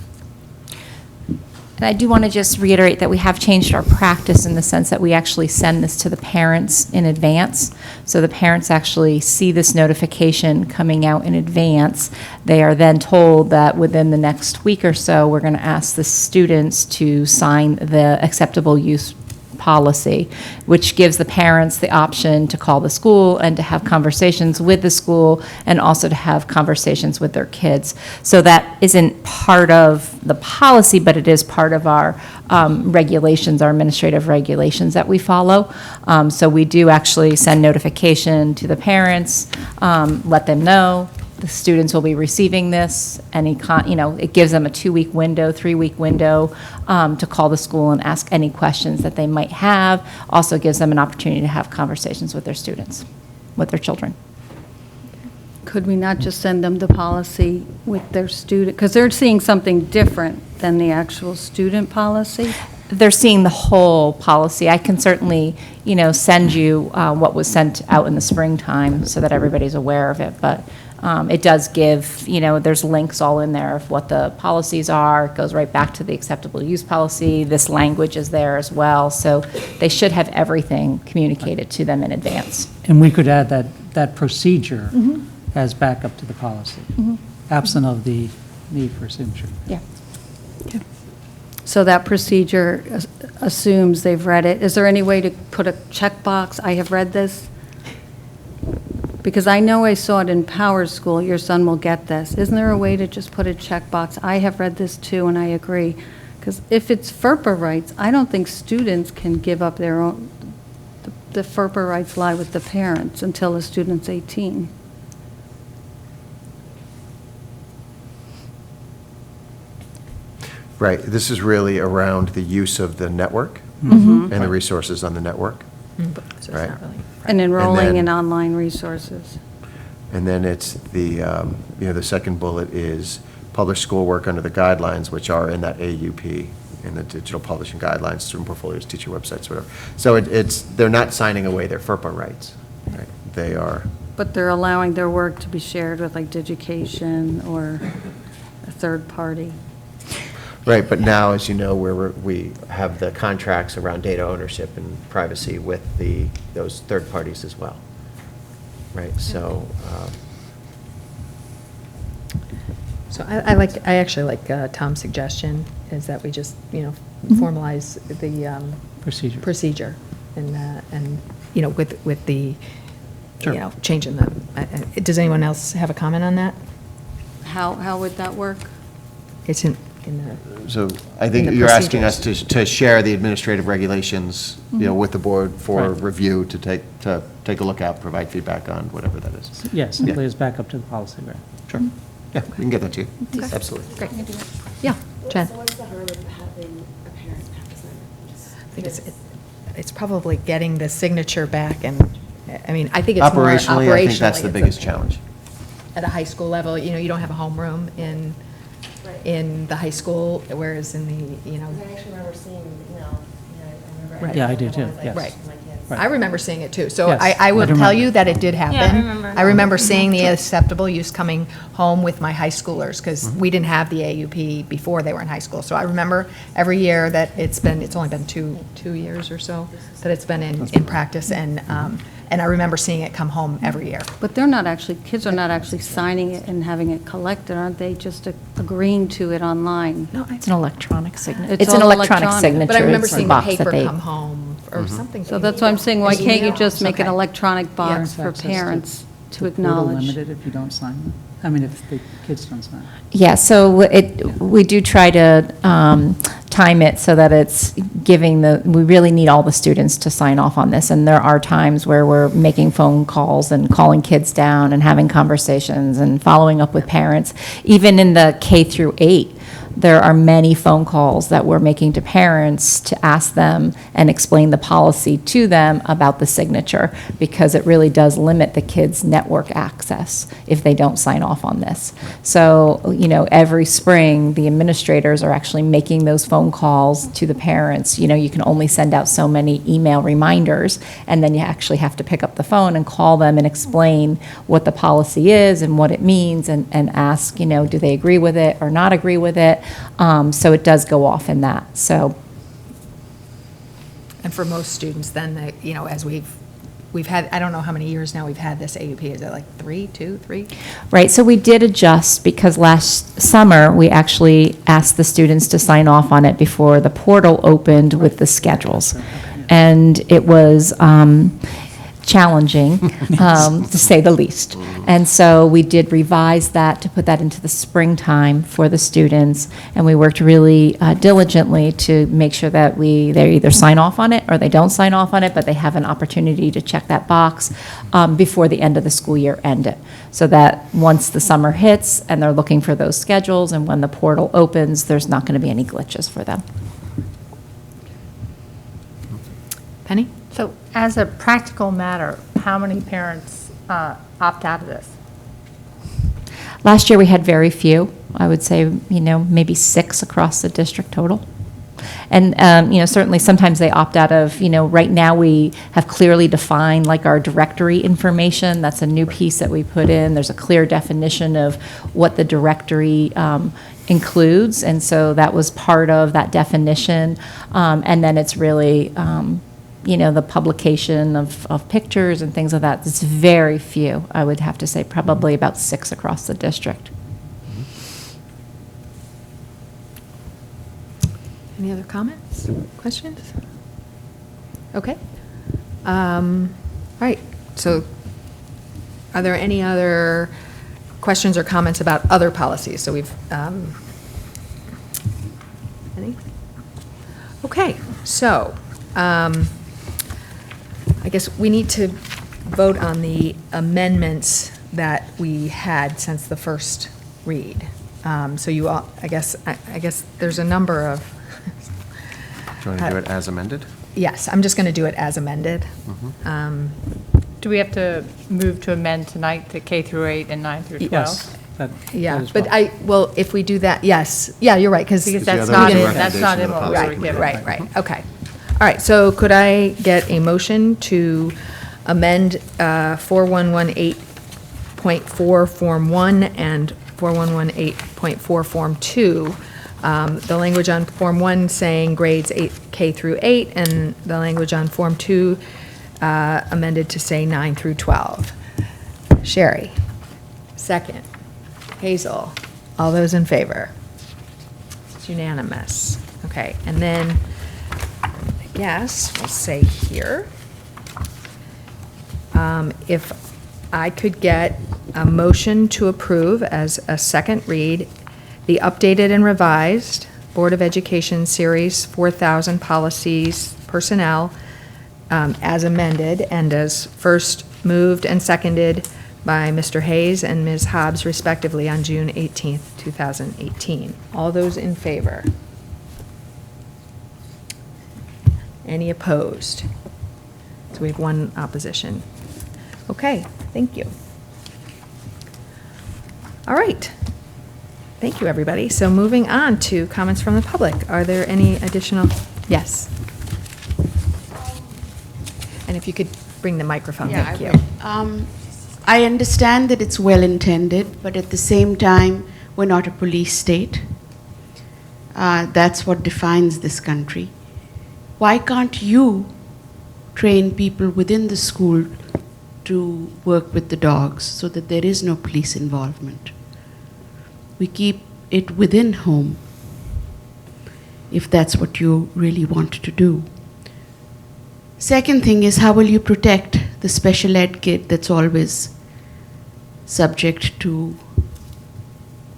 And I do want to just reiterate that we have changed our practice in the sense that we actually send this to the parents in advance. So the parents actually see this notification coming out in advance. They are then told that within the next week or so, we're going to ask the students to sign the acceptable use policy, which gives the parents the option to call the school and to have conversations with the school and also to have conversations with their kids. So that isn't part of the policy, but it is part of our regulations, our administrative regulations that we follow. So we do actually send notification to the parents, let them know the students will be receiving this. It gives them a 2-week window, 3-week window to call the school and ask any questions that they might have. Also gives them an opportunity to have conversations with their students, with their children. Could we not just send them the policy with their student, because they're seeing something different than the actual student policy? They're seeing the whole policy. I can certainly, send you what was sent out in the springtime so that everybody's aware of it, but it does give, there's links all in there of what the policies are. It goes right back to the acceptable use policy. This language is there as well. So they should have everything communicated to them in advance. And we could add that procedure as backup to the policy, absent of the need for signature. Yeah. So that procedure assumes they've read it. Is there any way to put a checkbox, I have read this? Because I know I saw it in Power School, your son will get this. Isn't there a way to just put a checkbox, I have read this too, and I agree? Because if it's FERPA rights, I don't think students can give up their own, the FERPA rights lie with the parents until the student's 18. Right, this is really around the use of the network and the resources on the network. So it's Right. not really. And enrolling then- in online resources. And then it's the second bullet is publish schoolwork under the guidelines, which are in that AUP, in the digital publishing guidelines, student portfolios, teacher websites, whatever. So they're not signing away their FERPA rights, right? They are, But they're allowing their work to be shared with like Digication or a third party. right, but now, as you know, we have the contracts around data ownership and privacy with those third parties as well, right? So, So I actually like Tom's suggestion, is that we just, formalize the Procedure. procedure and, with the, Sure. changing the, does anyone else have a comment on that? How would that work? It's in the, so I In think the you're asking us to share the administrative regulations, with the board for Right. review, to take a look at, provide feedback on, whatever that is. Yes, simply as backup to the policy, right? Sure. Yeah, we can get that to you. Absolutely. great. Yeah, Jen? So what's the harm of having a parent have to sign it? I think it's probably getting the signature back, and, I think it's more operationally. Operationally, I think that's the it's a- biggest challenge. At a high school level, you don't have a homeroom in the high school, whereas in the, I actually remember seeing the email, I remember. Right. Yeah, I do too, yes. Right. My kids. I remember seeing it too. So Yes, I will I tell remember. you that it did happen. Yeah, I remember. I remember seeing the acceptable use coming home with my high schoolers, because we didn't have the AUP before they were in high school. So I remember every year that it's only been two years or so that it's been in practice, and I remember seeing it come home every year. But they're not actually, kids are not actually signing it and having it collected, aren't they? Just agreeing to it online? No, It's an electronic signature. It's It's an all electronic electronic. signature. but I remember It's the seeing the box that paper they- come home or something. So that's why I'm saying, why can't you just make an Okay. electronic box Parents for access to- parents to Portal acknowledge? limited if you don't sign them? I mean, if the kids don't sign. Yeah, so we do try to time it so that it's we really need all the students to sign off on this. And there are times where we're making phone calls and calling kids down and having conversations and following up with parents. Even in the K through 8, there are many phone calls that we're making to parents to ask them and explain the policy to them about the signature, because it really does limit the kids' network access if they don't sign off on this. So, every spring, the administrators are actually making those phone calls to the parents. You can only send out so many email reminders, and then you actually have to pick up the phone and call them and explain what the policy is and what it means, and ask, do they agree with it or not agree with it? So it does go off in that. So, And for most students, then, as we've had, I don't know how many years now we've had this AUP. Is it like 3? right, so we did adjust because last summer, we actually asked the students to sign off on it before the portal opened with the schedules. And it was challenging, to say the least. And so we did revise that to put that into the springtime for the students, and we worked really diligently to make sure that they either sign off on it or they don't sign off on it, but they have an opportunity to check that box before the end of the school year ended, so that once the summer hits and they're looking for those schedules, and when the portal opens, there's not going to be any glitches for them. Penny? So as a practical matter, how many parents opt out of this? Last year, we had very few. I would say, maybe 6 across the district total. And, certainly sometimes they opt out of, right now we have clearly defined like our directory information. That's a new piece that we put in. There's a clear definition of what the directory includes. And so that was part of that definition. And then it's really, the publication of pictures and things like that. It's very few, I would have to say, probably about 6 across the district. Any other comments, questions? Okay. All right, so are there any other questions or comments about other policies? So we've, any? Okay, so I guess we need to vote on the amendments that we had since the first read. So you all, I guess there's a number of. Do you want to do it as amended? Yes, I'm just going to do it as amended. Do we have to move to amend tonight to K through 8 and 9 through 12? Yes. that Yeah, as but well. if we do that, yes, yeah, you're right, because. Because the that's other not was a in, that's not in what we were Right, given. right, okay. All right, so could I get a motion to amend 4118.4 Form 1 and 4118.4 Form 2? The language on Form 1 saying grades K through 8, and the language on Form 2 amended to say 9 through 12. Sherry, second. Hazel, all those in favor? It's unanimous. Okay, and then, I guess, we'll say here, if I could get a motion to approve as a second read, the updated and revised Board of Education Series 4000 Policies Personnel as amended and as first moved and seconded by Mr. Hayes and Ms. Hobbs respectively on June 18th, 2018. All those in favor? Any opposed? So we have one opposition. Okay, thank you. All right. Thank you, everybody. So moving on to comments from the public. Are there any additional? Yes. And if you could bring the microphone, Yeah, thank I you. will. I understand that it's well-intended, but at the same time, we're not a police state. That's what defines this country. Why can't you train people within the school to work with the dogs so that there is no police involvement? We keep it within home, if that's what you really want to do. Second thing is, how will you protect the special ed kid that's always subject to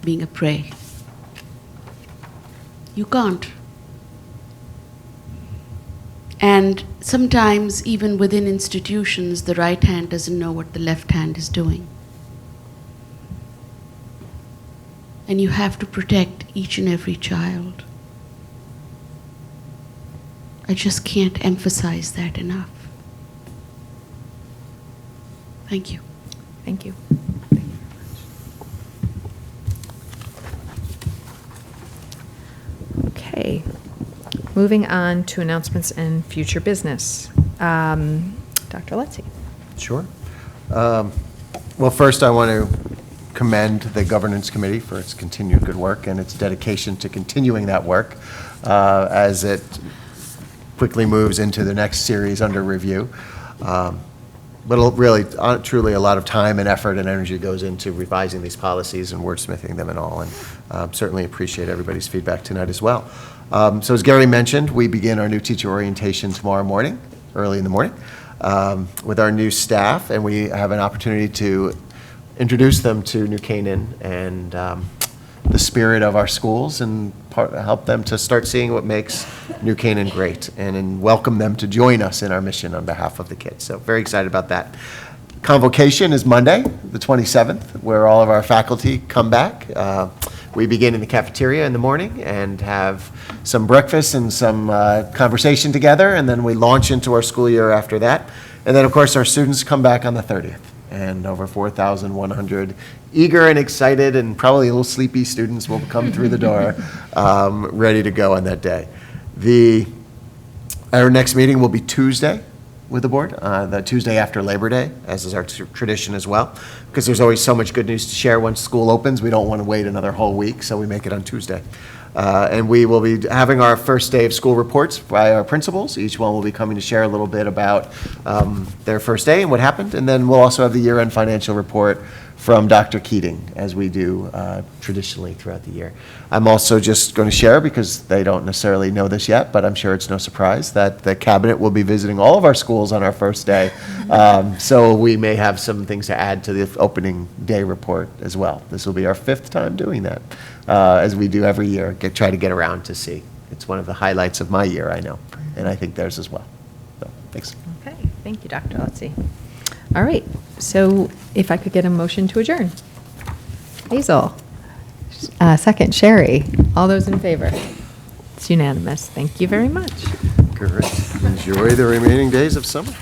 being a prey? You can't. And sometimes, even within institutions, the right hand doesn't know what the left hand is doing. And you have to protect each and every child. I just can't emphasize that enough. Thank you. Thank you. Okay. Moving on to announcements and future business. Dr. Letzi. Sure. Well, first, I want to commend the Governance Committee for its continued good work and its dedication to continuing that work as it quickly moves into the next series under review. Really, truly a lot of time and effort and energy goes into revising these policies and wordsmithing them and all, and certainly appreciate everybody's feedback tonight as well. So as Gary mentioned, we begin our new teacher orientation tomorrow morning, early in the morning, with our new staff, and we have an opportunity to introduce them to New Canaan and the spirit of our schools and help them to start seeing what makes New Canaan great and welcome them to join us in our mission on behalf of the kids. So very excited about that. Convocation is Monday, the 27th, where all of our faculty come back. We begin in the cafeteria in the morning and have some breakfast and some conversation together, and then we launch into our school year after that. And then, of course, our students come back on the 30th. And over 4,100 eager and excited and probably a little sleepy students will come through the door ready to go on that day. Our next meeting will be Tuesday with the board, the Tuesday after Labor Day, as is our tradition as well, because there's always so much good news to share once school opens. We don't want to wait another whole week, so we make it on Tuesday. And we will be having our first day of school reports by our principals. Each one will be coming to share a little bit about their first day and what happened. And then we'll also have the year-end financial report from Dr. Keating, as we do traditionally throughout the year. I'm also just going to share, because they don't necessarily know this yet, but I'm sure it's no surprise, that the cabinet will be visiting all of our schools on our first day. So we may have some things to add to the opening day report as well. This will be our 5th time doing that, as we do every year, try to get around to see. It's one of the highlights of my year, I know, and I think theirs as well. So, thanks. Okay, thank you, Dr. Letzi. All right, so if I could get a motion to adjourn. Hazel. Second, Sherry. All those in favor? It's unanimous. Thank you very much. Great. Enjoy the remaining days of summer.